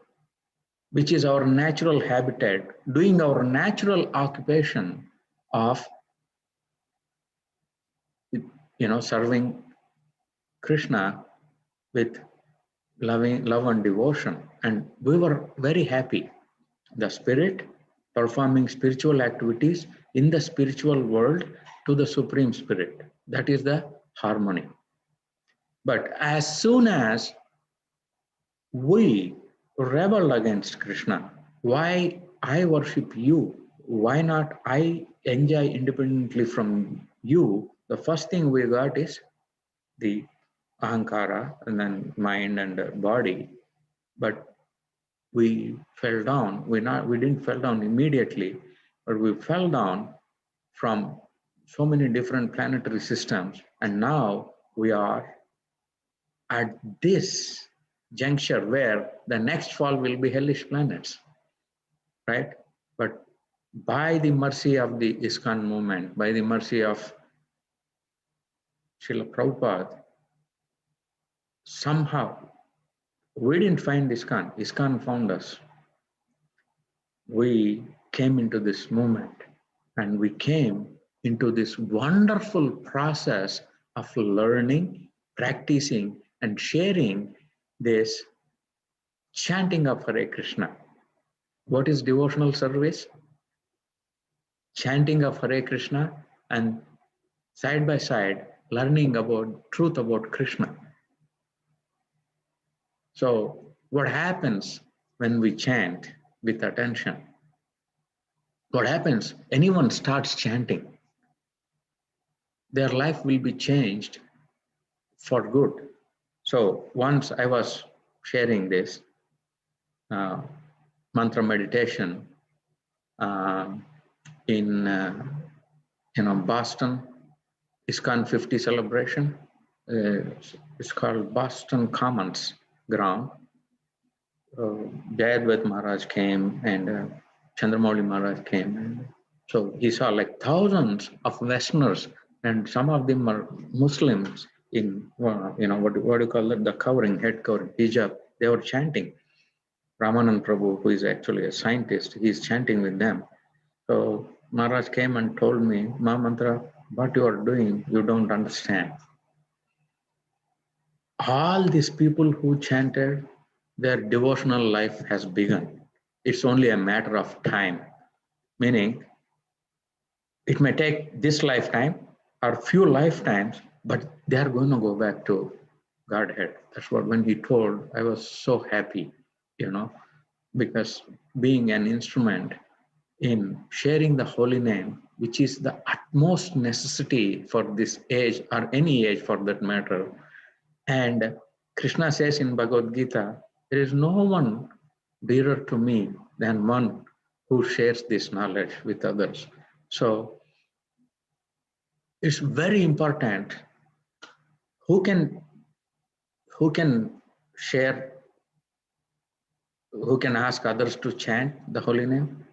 which is our natural habitat, doing our natural occupation of, serving Krishna with love and devotion. And we were very happy. The spirit performing spiritual activities in the spiritual world to the Supreme Spirit. That is the harmony. But as soon as we rebel against Krishna, why I worship you? Why not I enjoy independently from you? The first thing we got is the ahankara and then mind and body. But we fell down. We didn't fall down immediately, but we fell down from so many different planetary systems. And now we are at this juncture where the next fall will be hellish planets, right? But by the mercy of the ISKCON movement, by the mercy of Srila Prabhupada, somehow we didn't find ISKCON. ISKCON found us. We came into this movement and we came into this wonderful process of learning, practicing, and sharing this chanting of Hare Krishna. What is devotional service? Chanting of Hare Krishna and side by side learning about truth about Krishna. So what happens when we chant with attention? What happens? Anyone starts chanting, their life will be changed for good. So once I was sharing this mantra meditation in Boston, ISKCON 50 celebration. It's called Boston Commons ground. Jayadvaita Maharaj came and Chandramouli Maharaj came and So he saw like thousands of Westerners, and some of them are Muslims in, what do you call it, the covering, head covering, hijab. They were chanting. Ramanan Prabhu, who is actually a scientist, he's chanting with them. So Maharaj came and told me, Mahamantra, what you are doing, you don't understand. All these people who chanted, their devotional life has begun. It's only a matter of time, meaning it may take this lifetime or few lifetimes, but they are going to go back to Godhead. That's what when he told, I was so happy, because being an instrument in sharing the holy name, which is the utmost necessity for this age or any age for that matter. And Krishna says in Bhagavad Gita, there is no one dearer to me than one who shares this knowledge with others. So it's very important who can share, who can ask others to chant the holy name.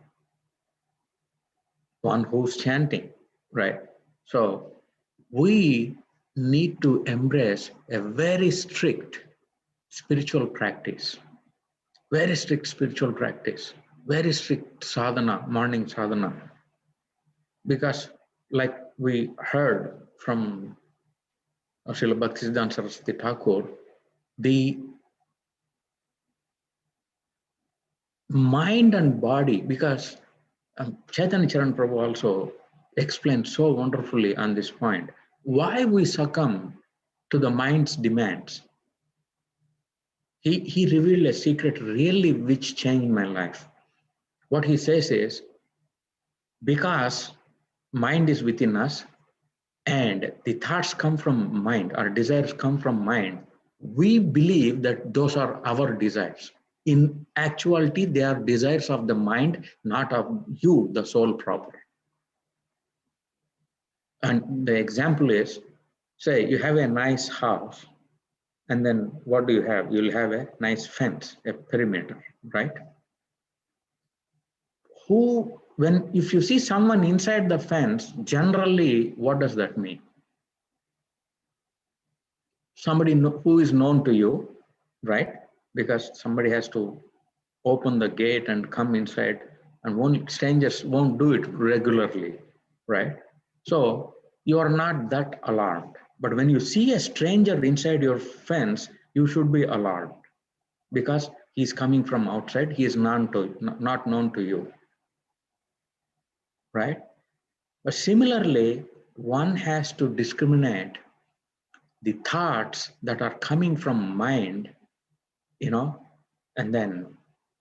One who's chanting, right? So we need to embrace a very strict spiritual practice, very strict spiritual practice, very strict sadhana, morning sadhana. Because like we heard from Srila Bhaktisiddhanta Saraswati Thakur, the mind and body, because Chaitanya Charan Prabhu also explained so wonderfully on this point, why we succumb to the mind's demands. He revealed a secret really which changed my life. What he says is, because mind is within us and the thoughts come from mind, our desires come from mind, we believe that those are our desires. In actuality, they are desires of the mind, not of you, the soul proper. And the example is, say you have a nice house, and then what do you have? You'll have a nice fence, a perimeter, right? If you see someone inside the fence, generally, what does that mean? Somebody who is known to you, right? Because somebody has to open the gate and come inside, and strangers won't do it regularly, right? So you are not that alarmed. But when you see a stranger inside your fence, you should be alarmed because he's coming from outside. He is not known to you, right? But similarly, one has to discriminate the thoughts that are coming from mind, and then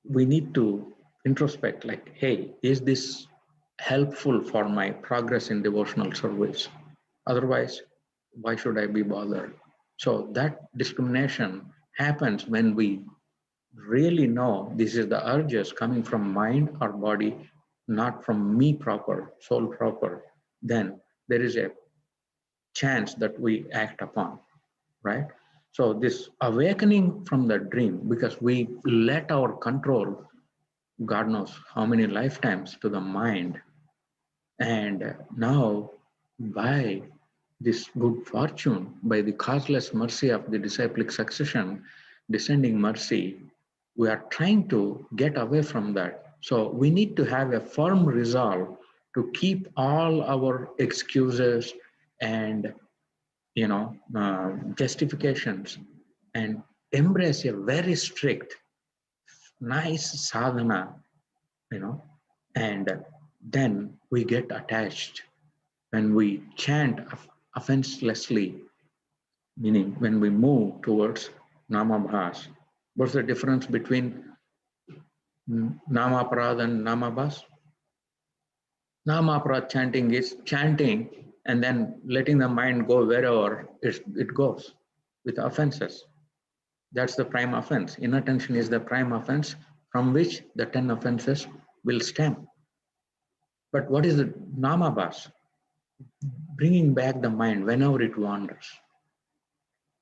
we need to introspect like, hey, is this helpful for my progress in devotional service? Otherwise, why should I be bothered? So that discrimination happens when we really know this is the urges coming from mind or body, not from me proper, soul proper. Then there is a chance that we act upon, right? So this awakening from the dream, because we let our control, God knows how many lifetimes, to the mind. And now by this good fortune, by the causeless mercy of the disciplic succession, descending mercy, we are trying to get away from that. So we need to have a firm resolve to keep all our excuses and justifications and embrace a very strict, nice sadhana, and then we get attached when we chant offenselessly, meaning when we move towards namabhas. What's the difference between namaparad and namabhas? Namaparad chanting is chanting and then letting the mind go wherever it goes with offenses. That's the prime offense. Inattention is the prime offense from which the 10 offenses will stem. But what is the namabhas? Bringing back the mind whenever it wanders.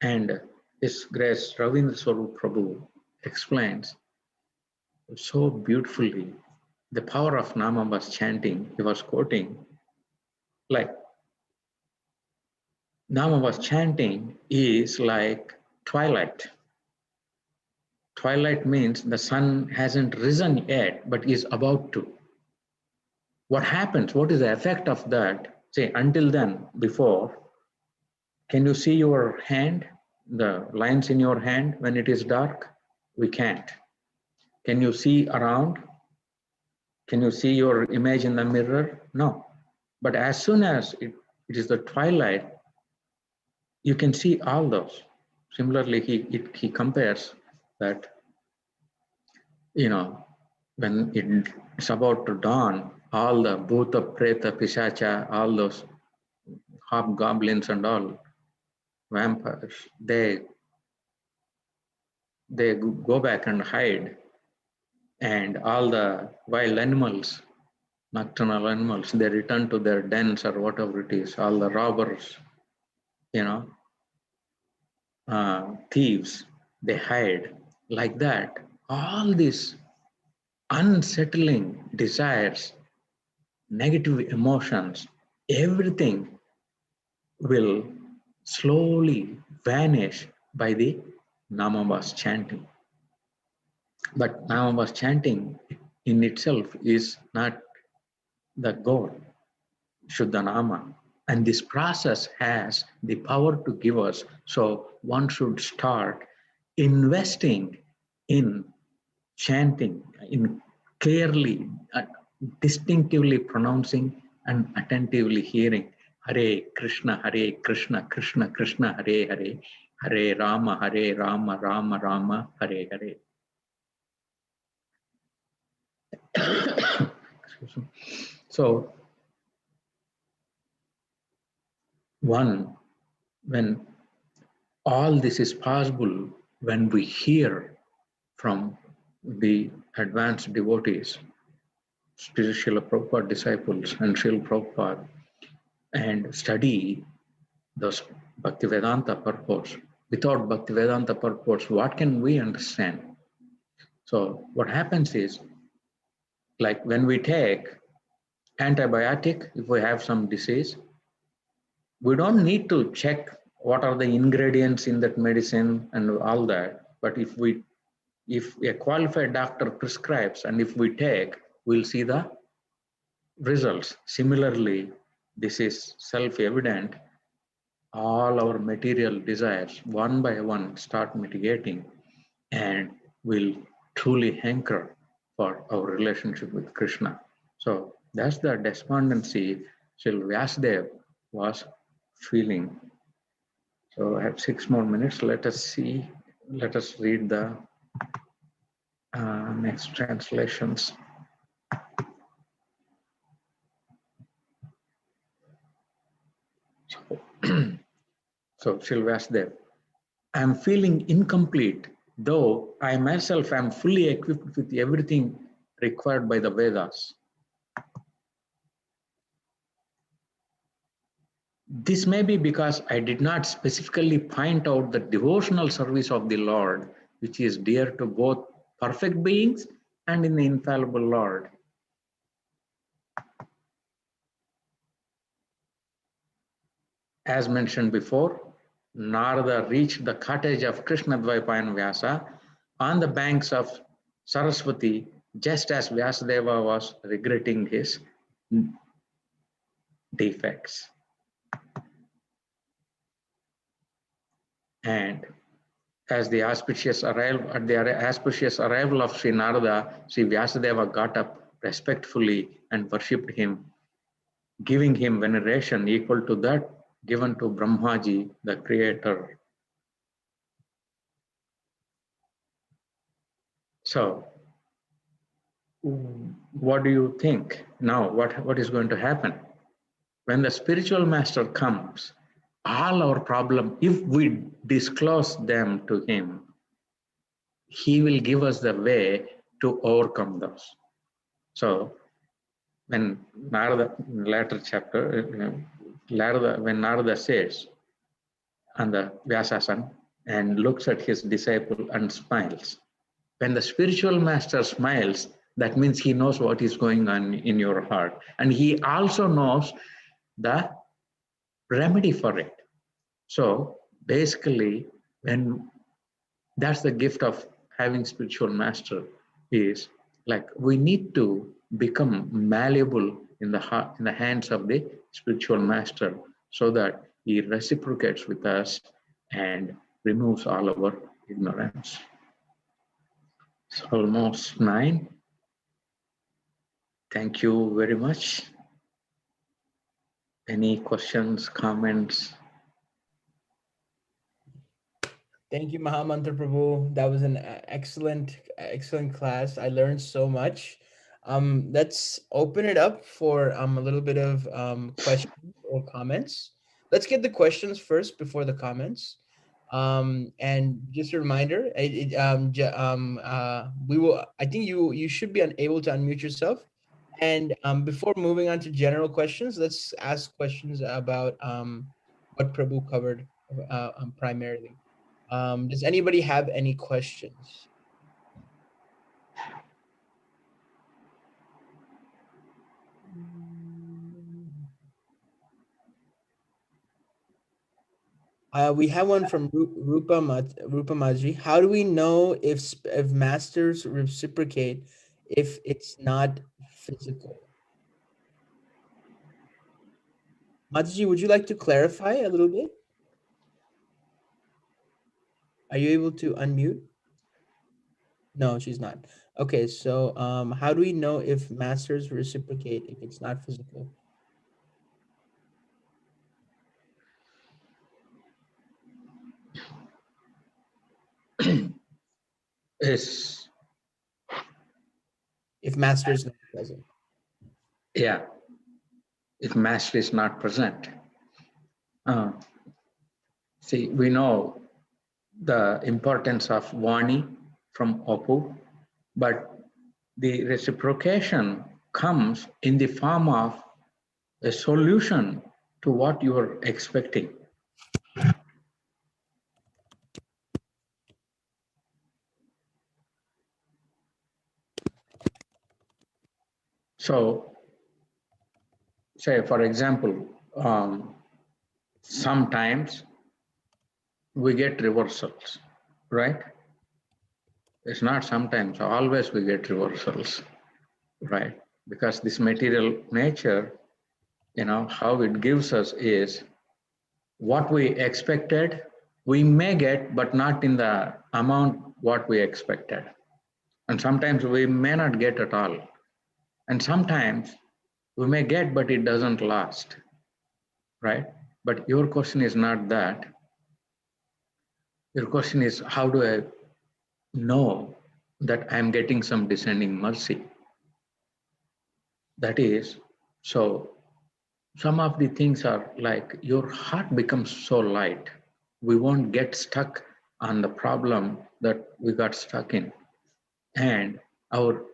And His Grace Ravindra Swarup Prabhu explains so beautifully the power of Nama was chanting. He was quoting, like, Nama was chanting is like twilight. Twilight means the sun hasn't risen yet, but is about to. What happens? What is the effect of that? Say, until then, before, can you see your hand, the lines in your hand when it is dark? We can't. Can you see around? Can you see your image in the mirror? No. But as soon as it is the twilight, you can see all those. Similarly, he compares that, when it's about to dawn, all the bhuta, preta, pisacha, all those hobgoblins and all vampires, they go back and hide, and all the wild animals, nocturnal animals, they return to their dens or whatever it is. All the robbers, thieves, they hide. Like that, all these unsettling desires, negative emotions, everything will slowly vanish by the Namabas chanting. But Namabas chanting in itself is not the goal, Shuddha Nama. And this process has the power to give us. So one should start investing in chanting, in clearly, distinctively pronouncing and attentively hearing Hare Krishna, Krishna Krishna, Hare Hare, Hare Rama, Rama Rama, Hare Hare. So, when all this is possible, when we hear from the advanced devotees, spiritual Prabhupada disciples and Srila Prabhupada, and study those Bhaktivedanta purports. Without Bhaktivedanta purports, what can we understand? So what happens is, like when we take antibiotic, if we have some disease, we don't need to check what are the ingredients in that medicine and all that. But if a qualified doctor prescribes and if we take, we'll see the results. Similarly, this is self-evident. All our material desires, one by one, start mitigating, and will truly hanker for our relationship with Krishna. So that's the despondency Srila Vyasadeva was feeling. So I have 6 more minutes. Let us read the next translations. So Srila Vyasadeva, I am feeling incomplete, though I myself am fully equipped with everything required by the Vedas. This may be because I did not specifically point out the devotional service of the Lord, which is dear to both perfect beings and in the infallible Lord. As mentioned before, Narada reached the cottage of Krishna Dvaipayan Vyasa on the banks of Saraswati, just as Vyasadeva was regretting his defects. And at the auspicious arrival of Sri Narada, Sri Vyasadeva got up respectfully and worshipped him, giving him veneration equal to that given to Brahmaji, the creator. So, what do you think now? What is going to happen? When the spiritual master comes, all our problem, if we disclose them to him, he will give us the way to overcome those. So, when Narada, later chapter, when Narada sits on the Vyasasana and looks at his disciple and smiles, when the spiritual master smiles, That means he knows what is going on in your heart. And he also knows the remedy for it. So basically, when that's the gift of having spiritual master, is like we need to become malleable in the heart, in the hands of the spiritual master, so that he reciprocates with us and removes all our ignorance. It's almost 9. Thank you very much. Any questions, comments? Thank you, Mahamantra Prabhu. That was an excellent class. I learned so much. Let's open it up for a little bit of questions or comments. Let's get the questions first before the comments. And just a reminder, we will. I think you should be able to unmute yourself. And before moving on to general questions, let's ask questions about what Prabhu covered primarily. Does anybody have any questions? We have one from Rupa Maji. How do we know if masters reciprocate if it's not physical? Mataji, would you like to clarify a little bit? Are you able to unmute? No, she's not. Okay, so how do we know if masters reciprocate if it's not physical? Yes. If master is not present. Yeah. If master is not present. See, we know the importance of Vani from Apu, but the reciprocation comes in the form of a solution to what you are expecting. So, say for example, sometimes we get reversals, right? It's not sometimes, always we get reversals, right? Because this material nature, how it gives us is what we expected, we may get, but not in the amount what we expected. And sometimes we may not get at all. And sometimes we may get, but it doesn't last, right? But your question is not that. Your question is, how do I know that I'm getting some descending mercy? That is, so some of the things are like your heart becomes so light. We won't get stuck on the problem that we got stuck in. And our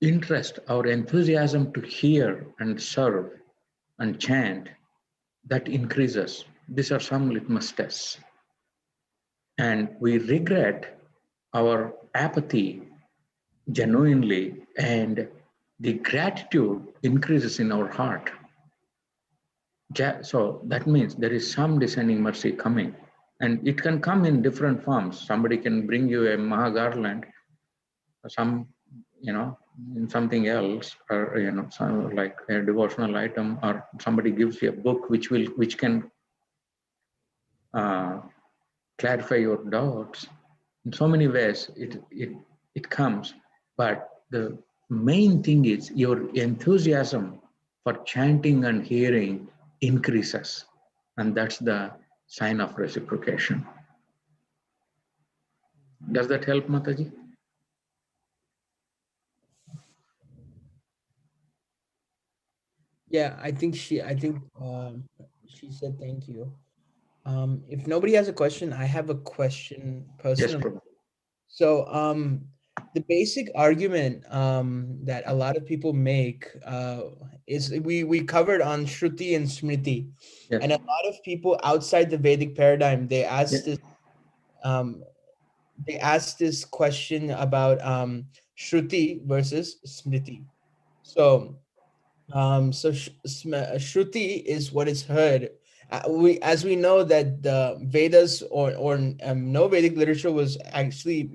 interest, our enthusiasm to hear and serve and chant, that increases. These are some litmus tests. And we regret our apathy genuinely, and the gratitude increases in our heart. So that means there is some descending mercy coming, and it can come in different forms. Somebody can bring you a Maha garland, some, in something else, or some, like a devotional item, or somebody gives you a book which can clarify your doubts. In so many ways, it comes, but the main thing is your enthusiasm for chanting and hearing increases, and that's the sign of reciprocation. Does that help, Mataji? Yeah, I think she said thank you. If nobody has a question, I have a question personally. Yes, so the basic argument that a lot of people make is we covered on Shruti and Smriti. Yes. And a lot of people outside the Vedic paradigm, they ask this question about Shruti versus Smriti. So, Shruti is what is heard. As we know that the Vedas or no Vedic literature was actually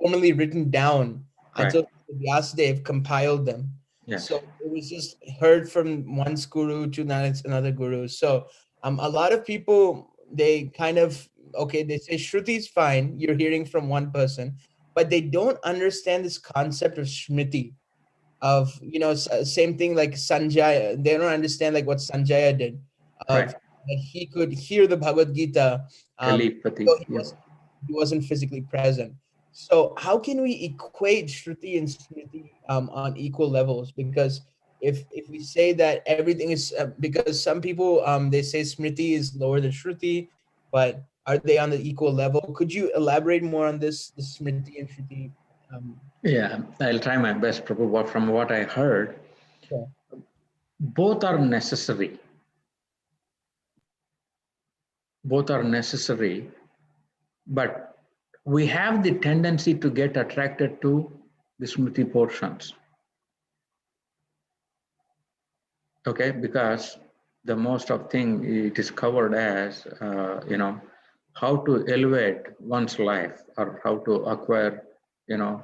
formally written down Right. until Vyasadeva compiled them. Yes. So it was just heard from one guru to another guru. So a lot of people, they kind of, okay, they say Shruti is fine, you're hearing from one person, but they don't understand this concept of Smriti, of, same thing like Sanjaya. They don't understand like what Sanjaya did, of Right. that he could hear the Bhagavad Gita, Telepathy. though Yeah. he wasn't physically present. So how can we equate Shruti and Smriti on equal levels? Because if we say that everything is because some people they say Smriti is lower than Shruti, but are they on the equal level? Could you elaborate more on the Smriti and Shruti? Um, Yeah. I'll try my best, Prabhu. From what I heard, sure. both are necessary. Both are necessary, but we have the tendency to get attracted to the Smriti portions. Okay, because the most of thing it is covered as how to elevate one's life, or how to acquire you know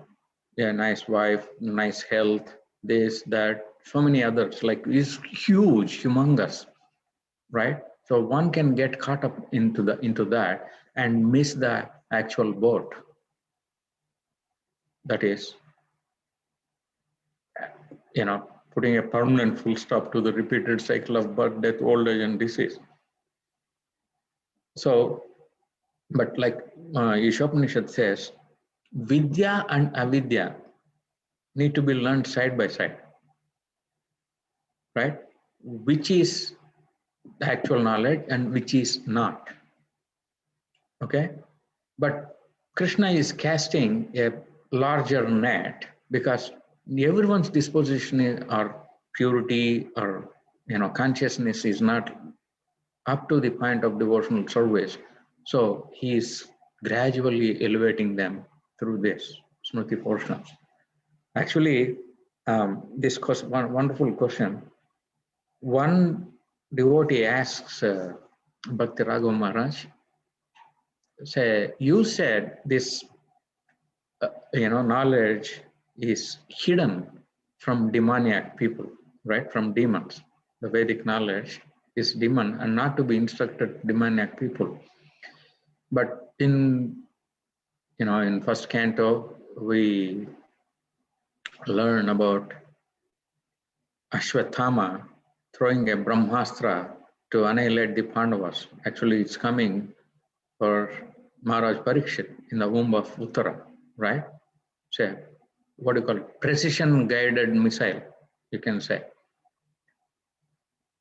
a nice wife, nice health, this, that, so many others, like is huge, humongous, right? So one can get caught up into that and miss the actual boat, that is putting a permanent full stop to the repeated cycle of birth, death, old age, and disease. So, but like Ishopanishad says, Vidya and Avidya need to be learned side by side, right? Which is the actual knowledge and which is not, okay? But Krishna is casting a larger net because everyone's disposition or purity or consciousness is not up to the point of devotional service. So he is gradually elevating them through this Smriti portions. Actually, this one wonderful question. One devotee asks Bhakti Raghav Maharaj, say, you said this, knowledge is hidden from demoniac people, right? From demons. The Vedic knowledge is demon and not to be instructed demoniac people. But in first canto, we learn about Ashwatthama throwing a Brahmastra to annihilate the Pandavas. Actually, it's coming for Maharaj Parikshit in the womb of Uttara, right? So, what do you call it? Precision guided missile, you can say.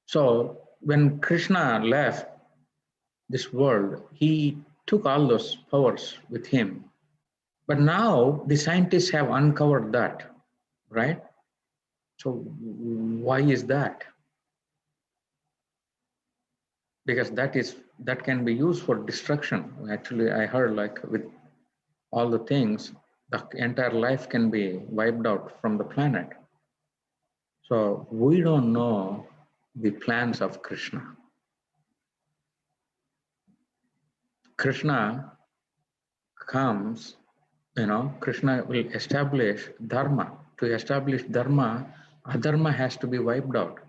So, when Krishna left this world, he took all those powers with him. But now the scientists have uncovered that, right? So why is that? Because that can be used for destruction. Actually, I heard like with all the things, the entire life can be wiped out from the planet. So we don't know the plans of Krishna. Krishna comes, Krishna will establish dharma. To establish dharma, adharma has to be wiped out.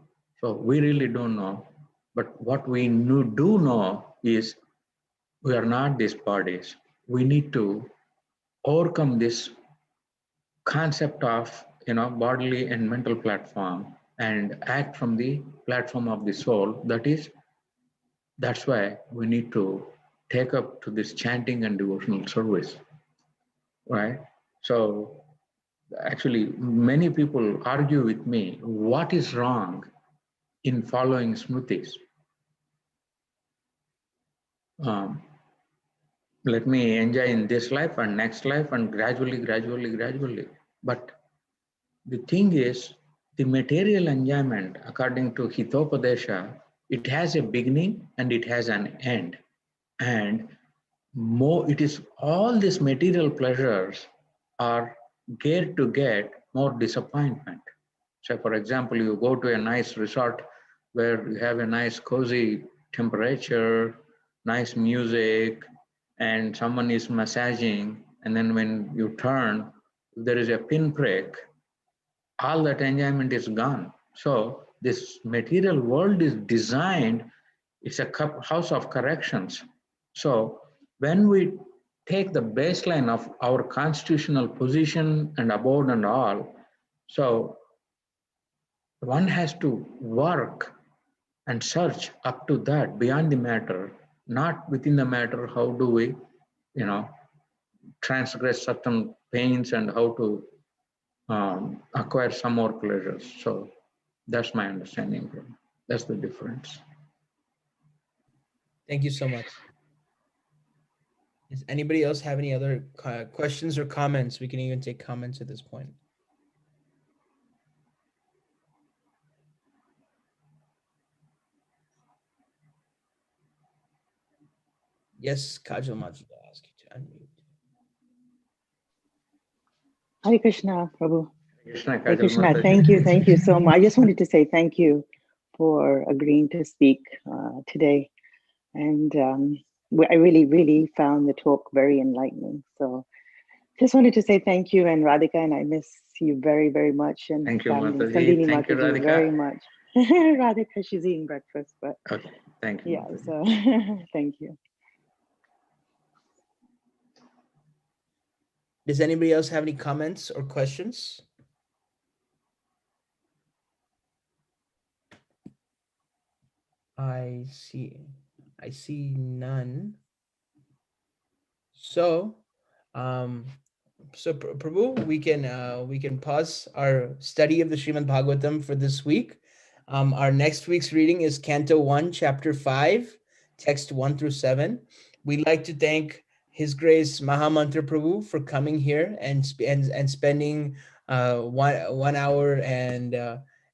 So we really don't know. But what we do know is we are not these bodies. We need to overcome this concept of bodily and mental platform and act from the platform of the soul. That's why we need to take up to this chanting and devotional service, right? So actually, many people argue with me, what is wrong in following Smritis? Um, let me enjoy in this life and next life and gradually. But the thing is, the material enjoyment, according to Hitopadesha, it has a beginning and it has an end. And it is all these material pleasures are geared to get more disappointment. So for example, you go to a nice resort where you have a nice cozy temperature, nice music, and someone is massaging, and then when you turn, if there is a pinprick, all that enjoyment is gone. So this material world is designed, it's a house of corrections. So when we take the baseline of our constitutional position and abode and all, so one has to work and search up to that, beyond the matter, not within the matter. How do we, transgress certain pains and how to acquire some more pleasures? So that's my understanding. That's the difference. Thank you so much. Does anybody else have any other questions or comments? We can even take comments at this point. Yes, Kajal Maji, I ask you to unmute. Hare Krishna, Prabhu. Krishna, Hare Krishna, thank you so much. I just wanted to say thank you for agreeing to speak today. And I really found the talk very enlightening. So just wanted to say thank you, and Radhika, and I miss you very much. And thank you, Sandini thank you, Mataji, Radhika. very much. Radhika, she's eating breakfast, but Okay, thank you. yeah, so thank you. Does anybody else have any comments or questions? I see none. So, Prabhu, we can pause our study of the Srimad Bhagavatam for this week. Our next week's reading is Canto 1, Chapter 5, text 1 through 7. We'd like to thank His Grace Mahamantra Prabhu for coming here and spending 1 hour and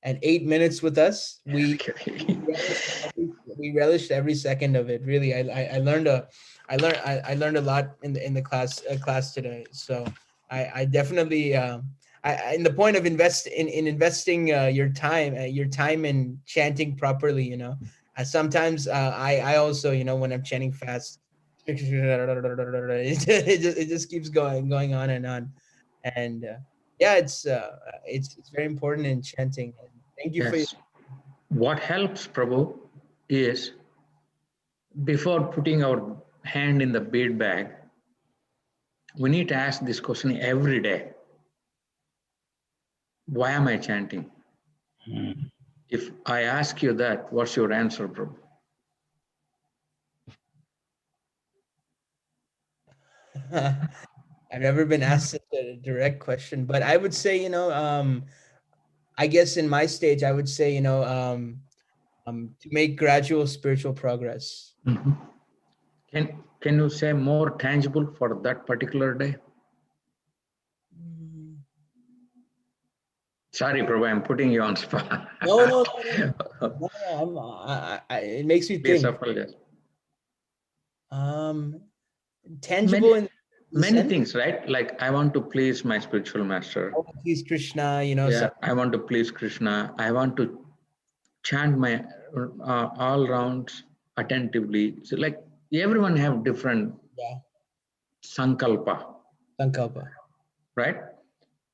8 minutes with us. We relished every second of it. Really, I learned a lot in the class today. So I definitely in the point of investing your time in chanting properly. Sometimes I also, when I'm chanting fast, it just keeps going on and on, and yeah, it's very important in chanting. And thank you for. What helps, Prabhu, is before putting our hand in the bead bag, we need to ask this question every day. Why am I chanting? If I ask you that, what's your answer, Prabhu? I've never been asked such a direct question, but I would say, I guess in my stage, I would say, to make gradual spiritual progress. Mm-hmm. Can you say more tangible for that particular day? Sorry, Prabhu, I'm putting you on spot. No. It makes me think. Tangible many things, right? Like I want to please my spiritual master. I want to please Krishna, Yeah, I want to please Krishna. I want to chant my all rounds attentively. So like everyone have different sankalpa, right?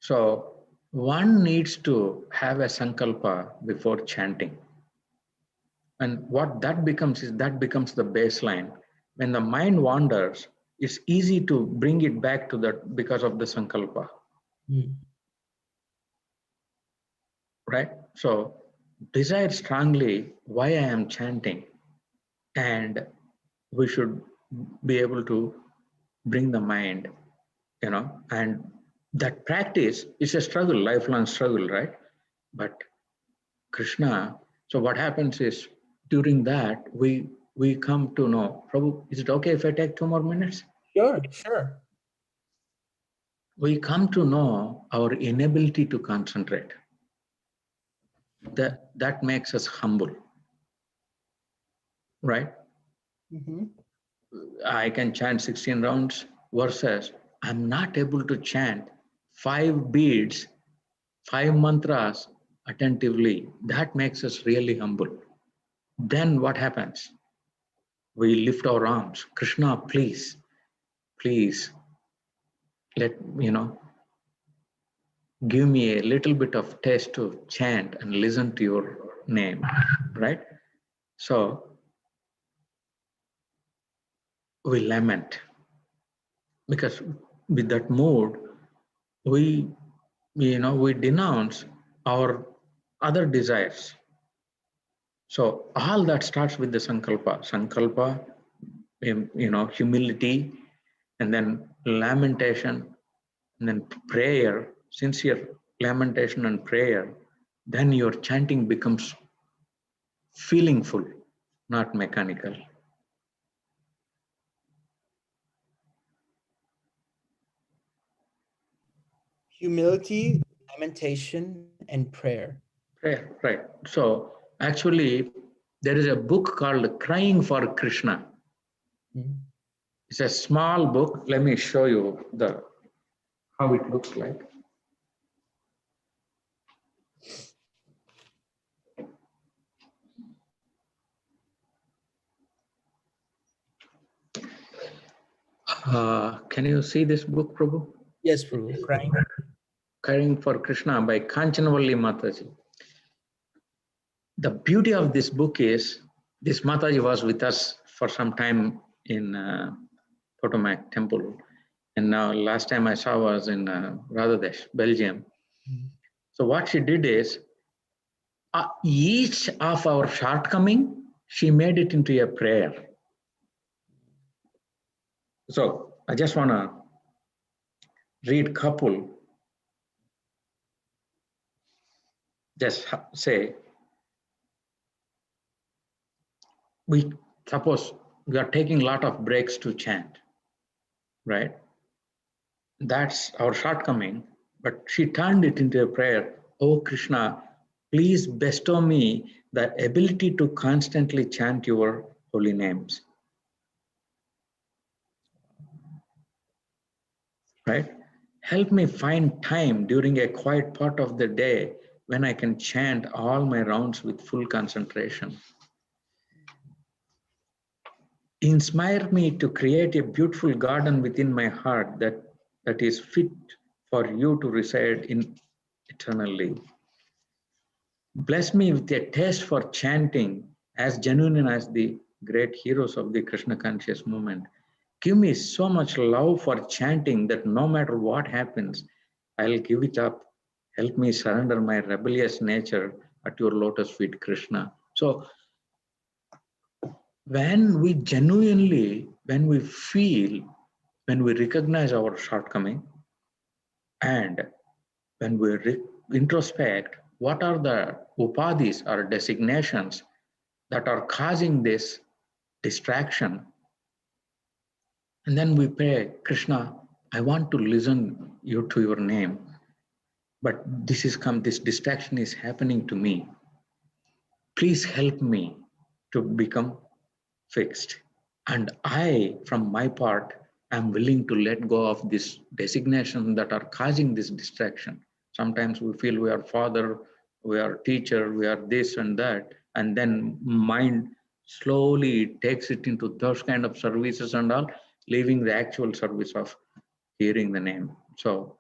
So one needs to have a sankalpa before chanting. And what that becomes is that becomes the baseline. When the mind wanders, it's easy to bring it back to that because of the sankalpa. Right? So desire strongly why I am chanting, and we should be able to bring the mind, and that practice is a struggle, lifelong struggle, right? But Krishna, so what happens is during that we come to know, Prabhu, is it okay if I take 2 more minutes? Sure. We come to know our inability to concentrate. That makes us humble, right? Mm-hmm. I can chant 16 rounds versus I'm not able to chant 5 beads, 5 mantras attentively. That makes us really humble. Then what happens? We lift our arms. Krishna, please, please, give me a little bit of taste to chant and listen to your name, right? So we lament, because with that mood, we denounce our other desires. So all that starts with the sankalpa, humility, and then lamentation, and then prayer, sincere lamentation and prayer. Then your chanting becomes feelingful, not mechanical. Humility, lamentation, and prayer. Prayer, right. So actually, there is a book called Crying for Krishna. Mm-hmm. It's a small book. Let me show you how it looks like. Can you see this book, Prabhu? Yes, Prabhu. Crying for Krishna by Kanchanvalli Mataji. The beauty of this book is, this Mataji was with us for some time in Potomac Temple. And now last time I saw was in Radhadesh, Belgium. Mm-hmm. So what she did is, each of our shortcoming, she made it into a prayer. So I just want to read couple. Just say, suppose we are taking a lot of breaks to chant, right? That's our shortcoming, but she turned it into a prayer. Oh Krishna, please bestow me the ability to constantly chant your holy names. Right? Help me find time during a quiet part of the day when I can chant all my rounds with full concentration. Inspire me to create a beautiful garden within my heart that is fit for you to reside in eternally. Bless me with a taste for chanting as genuine as the great heroes of the Krishna conscious movement. Give me so much love for chanting that no matter what happens, I'll give it up. Help me surrender my rebellious nature at your lotus feet, Krishna. So when we genuinely, when we feel, when we recognize our shortcoming, and when we introspect, what are the upadhis or designations that are causing this distraction? And then we pray, Krishna, I want to listen to your name, but this distraction is happening to me. Please help me to become fixed. And I, from my part, am willing to let go of this designation that are causing this distraction. Sometimes we feel we are father, we are teacher, we are this and that, and then mind slowly takes it into those kind of services and all, leaving the actual service of hearing the name. So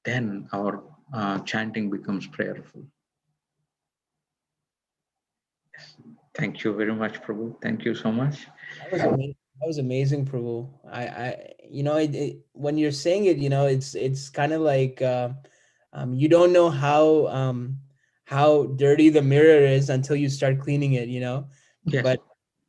then our chanting becomes prayerful. Yes. Thank you very much, Prabhu. Thank you so much. That was amazing, Prabhu. When you're saying it, it's kind of like you don't know how dirty the mirror is until you start cleaning it, Yes. But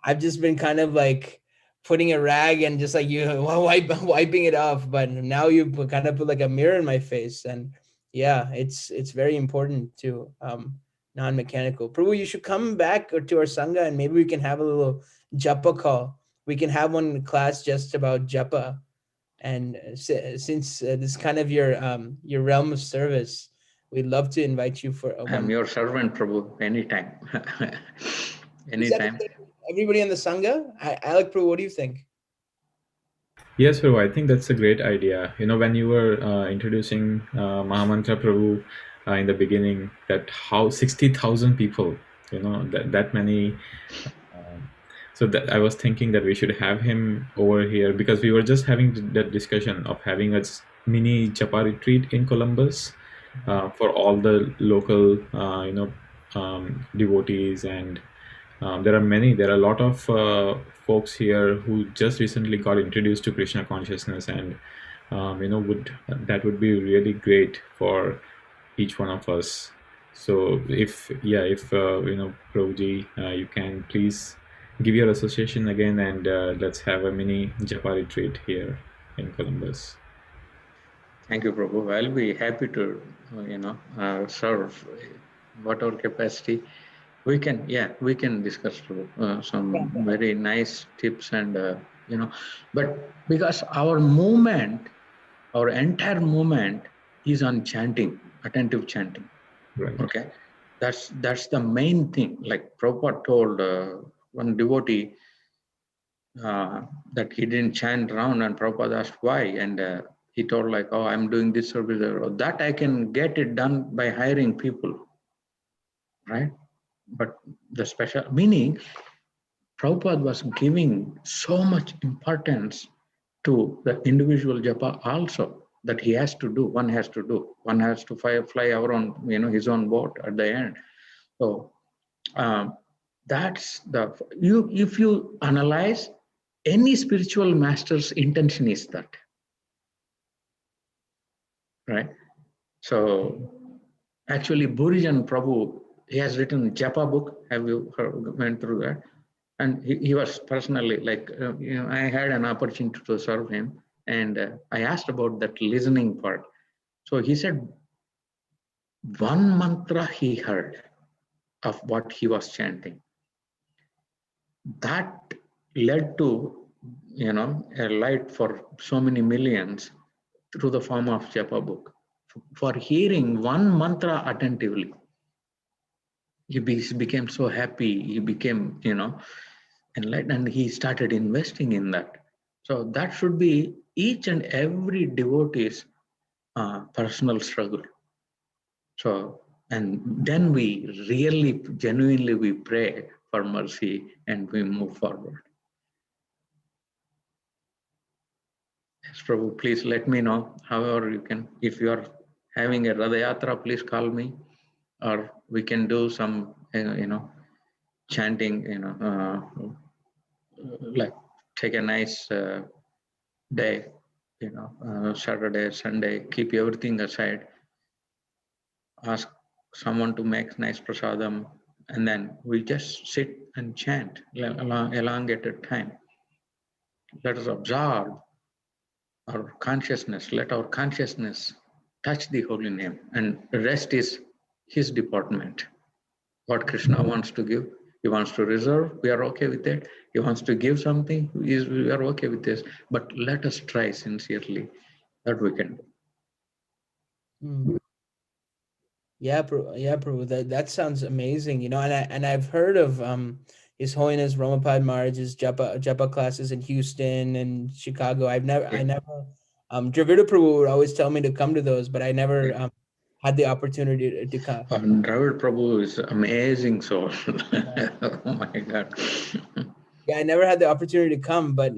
I've just been kind of like putting a rag and just like wiping it off. But now you kind of put like a mirror in my face, and yeah, it's very important to non-mechanical. Prabhu, you should come back to our sangha and maybe we can have a little japa call. We can have one class just about japa, and since this is kind of your realm of service, we'd love to invite you for I'm your servant, Prabhu, anytime. Anytime. Everybody in the sangha. Alec, Prabhu, what do you think? Yes, Prabhu, I think that's a great idea. When you were introducing Mahamantra Prabhu in the beginning, that how 60,000 people, that many. Um, so that I was thinking that we should have him over here, because we were just having that discussion of having a mini Japa retreat in Columbus for all the local, devotees. And there are a lot of folks here who just recently got introduced to Krishna consciousness, and would be really great for each one of us. So if Prabhuji, you can please give your association again, and let's have a mini Japa retreat here in Columbus. Thank you, Prabhu. I'll be happy to, serve whatever capacity we can. Yeah, we can discuss some very nice tips and but because our movement, our entire movement is on chanting, attentive chanting. Right. Okay, that's the main thing. Like Prabhupada told one devotee that he didn't chant around, and Prabhupada asked why, and he told like, oh, I'm doing this service, or that I can get it done by hiring people, right? But the special meaning, Prabhupada was giving so much importance to the individual japa also, that he has to do, one has to do, one has to fly our own, his own boat at the end. So that's the, if you analyze, any spiritual master's intention is that, right? So actually Burijan Prabhu, he has written Japa book. Have you went through that? And he was personally like, I had an opportunity to serve him, and I asked about that listening part. So he said one mantra he heard of what he was chanting, that led to, a light for so many millions through the form of Japa book. For hearing one mantra attentively, he became so happy, he became, enlightened, and he started investing in that. So that should be each and every devotee's personal struggle. So, and then we really, genuinely, we pray for mercy and we move forward. Yes, Prabhu, please let me know. However you can, if you are having a Radha Yatra, please call me, or we can do some, chanting, like take a nice day, Saturday, Sunday, keep everything aside, ask someone to make nice prasadam, and then we just sit and chant elongated time. Let us absorb our consciousness, let our consciousness touch the holy name, and the rest is his department. What Krishna wants to give, he wants to reserve, we are okay with it. He wants to give something, we are okay with this. But let us try sincerely that we can do. Yeah, Prabhu, that sounds amazing. And I've heard of His Holiness Ramapad Maharaj's japa classes in Houston and Chicago. I never Dravida Prabhu would always tell me to come to those, but I never had the opportunity to come. Dravida Prabhu is amazing soul. Oh my God. Yeah, I never had the opportunity to come, but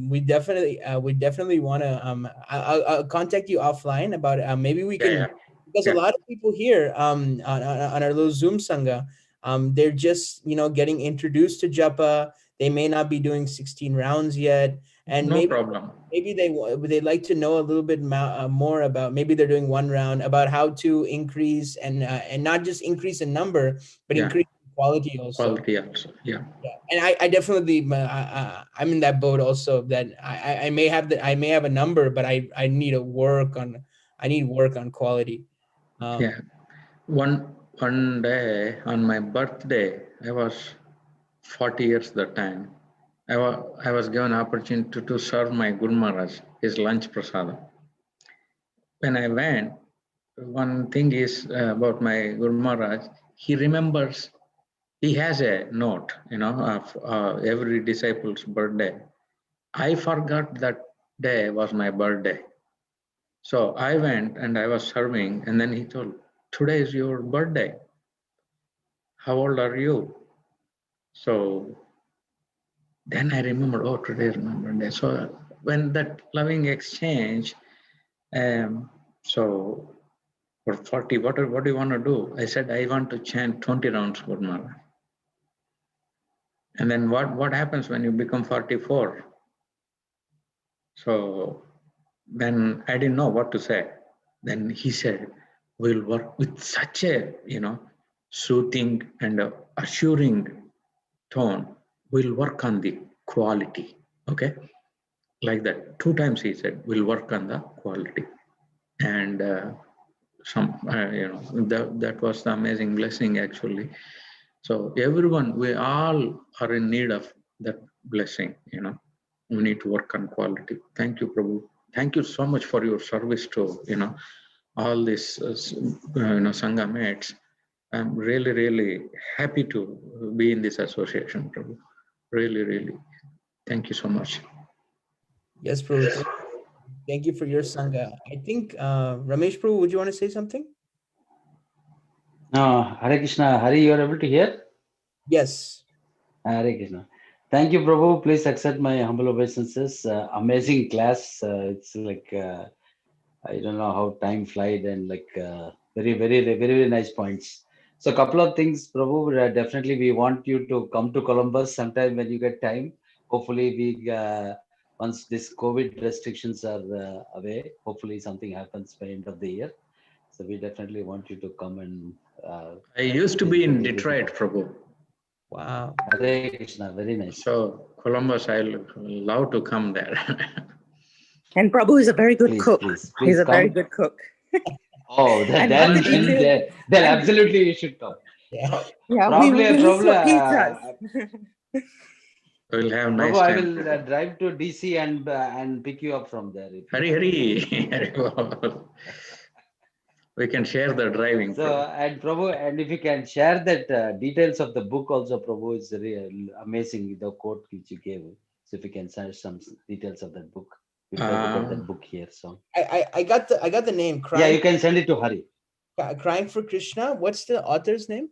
we definitely want to. I'll contact you offline about maybe we can, because a lot of people here on our little Zoom sangha, they're just getting introduced to japa. They may not be doing 16 rounds yet, and no problem. Maybe they'd like to know a little bit more about, maybe they're doing one round, about how to increase and not just increase in number, but increase quality also. Quality also, yeah. And I definitely I'm in that boat also, that I may have a number, but I need to work on quality. One day on my birthday, I was 40 years that time. I was given opportunity to serve my Guru Maharaj his lunch prasadam. When I went, one thing is about my Guru Maharaj, he remembers, he has a note, of every disciple's birthday. I forgot that day was my birthday. So I went and I was serving, and then he told, today is your birthday. How old are you? So then I remembered, oh, today is my birthday. So when that loving exchange, so for 40, what do you want to do? I said, I want to chant 20 rounds for Maha. And then what happens when you become 44? So then I didn't know what to say. Then he said, we'll work with such a, soothing and assuring tone. We'll work on the quality. Okay. Like that. 2 times he said, we'll work on the quality. And that was the amazing blessing actually. So everyone, we all are in need of that blessing, We need to work on quality. Thank you, Prabhu. Thank you so much for your service to, all these, Sangha mates. I'm really, really happy to be in this association, Prabhu. Really, really. Thank you so much. Yes, Prabhu. Thank you for your Sangha. I think, Ramesh Prabhu, would you want to say something? Hare Krishna. Hari, you are able to hear? Yes. Hare Krishna. Thank you, Prabhu. Please accept my humble obeisances. Amazing class. It's like, I don't know how time flies, and like very, very, very, very nice points. So a couple of things, Prabhu, definitely we want you to come to Columbus sometime when you get time. Hopefully we, once this COVID restrictions are away, hopefully something happens by end of the year. So we definitely want you to come and. I used to be in Detroit, Prabhu. Wow. Hare Krishna, very nice. So Columbus, I'll love to come there. And Prabhu is a very good cook. Please He's a come. very good cook. Oh, then absolutely you should come. Yeah. Yeah, Probably, we eat for pizzas. We'll have nice Prabhu, I time. will drive to DC and pick you up from there. Hari. We can share the driving. So, and Prabhu, and if you can share that details of the book also, Prabhu, is real amazing, the quote which you gave. So if you can share some details of that book. We try to get that book here. So I got the name. Yeah, you can send it to Hari. Crying for Krishna. What's the author's name?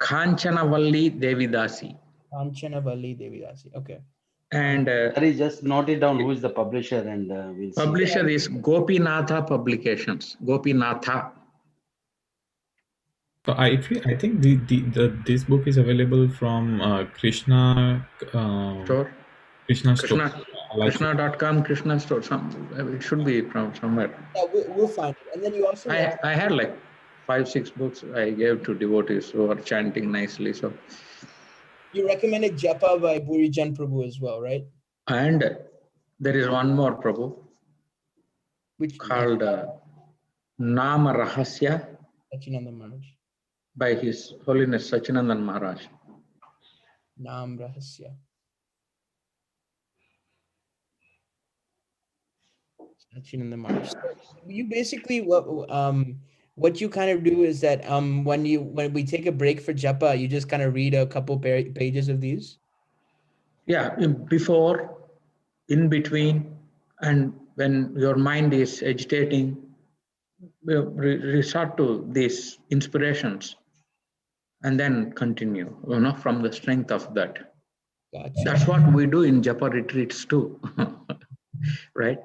Kanchanavalli Devidasi. Kanchanavalli Devidasi. Okay. And Hari, just note it down who is the publisher, and we'll see. Publisher is Gopinatha Publications. Gopinatha. So I think this book is available from Krishna Store. Krishna Store. Krishna.com, Krishna Store. It should be from somewhere. Yeah, we'll find it. And then you also. I had like 5-6 books I gave to devotees who are chanting nicely. So. You recommended Japa by Burijan Prabhu as well, right? And there is one more, Prabhu, Which called Nama Rahasya Sachinanda Maharaj. by His Holiness Sachinandan Maharaj. Nam Rahasya. Sachinanda Maharaj. So you basically what you kind of do is that when we take a break for japa, you just kind of read a couple pages of these. Yeah, before, in between, and when your mind is agitating, resort to these inspirations and then continue, from the strength of that. Gotcha. That's what we do in japa retreats too, right?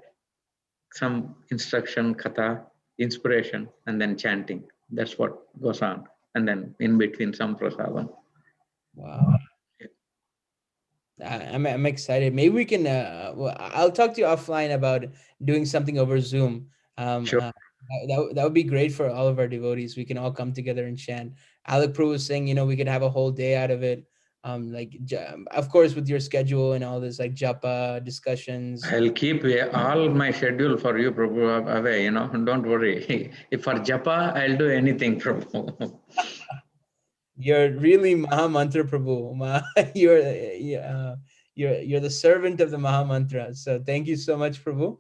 Some instruction, katha, inspiration, and then chanting. That's what goes on. And then in between some prasadam. Wow. I'm excited. Maybe we can, I'll talk to you offline about doing something over Zoom. Sure. That would be great for all of our devotees. We can all come together and chant. Alec Prabhu was saying, we could have a whole day out of it. Of course, with your schedule and all this, like japa discussions. I'll keep all my schedule for you, Prabhu, away, don't worry. If for japa, I'll do anything, Prabhu. You're really Maha Mantra Prabhu. You're the servant of the Maha Mantra. So thank you so much, Prabhu.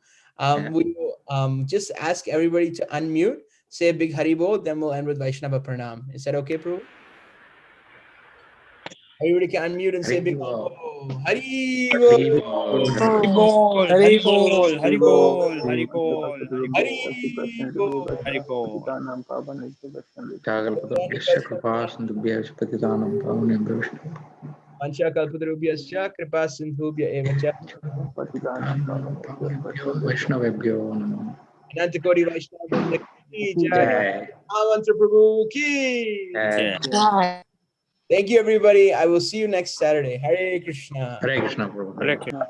We will just ask everybody to unmute, say a big Haribol, then we'll end with Vaishnava Pranam. Is that okay, Prabhu? Everybody can unmute and say big Haribol. Haribol. Hari Bol, Hari Bol, Hari Bol, Hari Bol, Hari Bol. Jagalpatrubhyasya kripasindubhyasya patitanam pavanebhyo Pancha kalpatarubhyascha kripa sindhubhya evacha. Vaishnavebhyo namo. Anantakoti Vaishnava Vrinda ki jai. Jai. Amantra Prabhu ki Jai. jai. Thank you, everybody. I will see you next Saturday. Hare Krishna. Hare Krishna, Prabhu. Hare Krishna.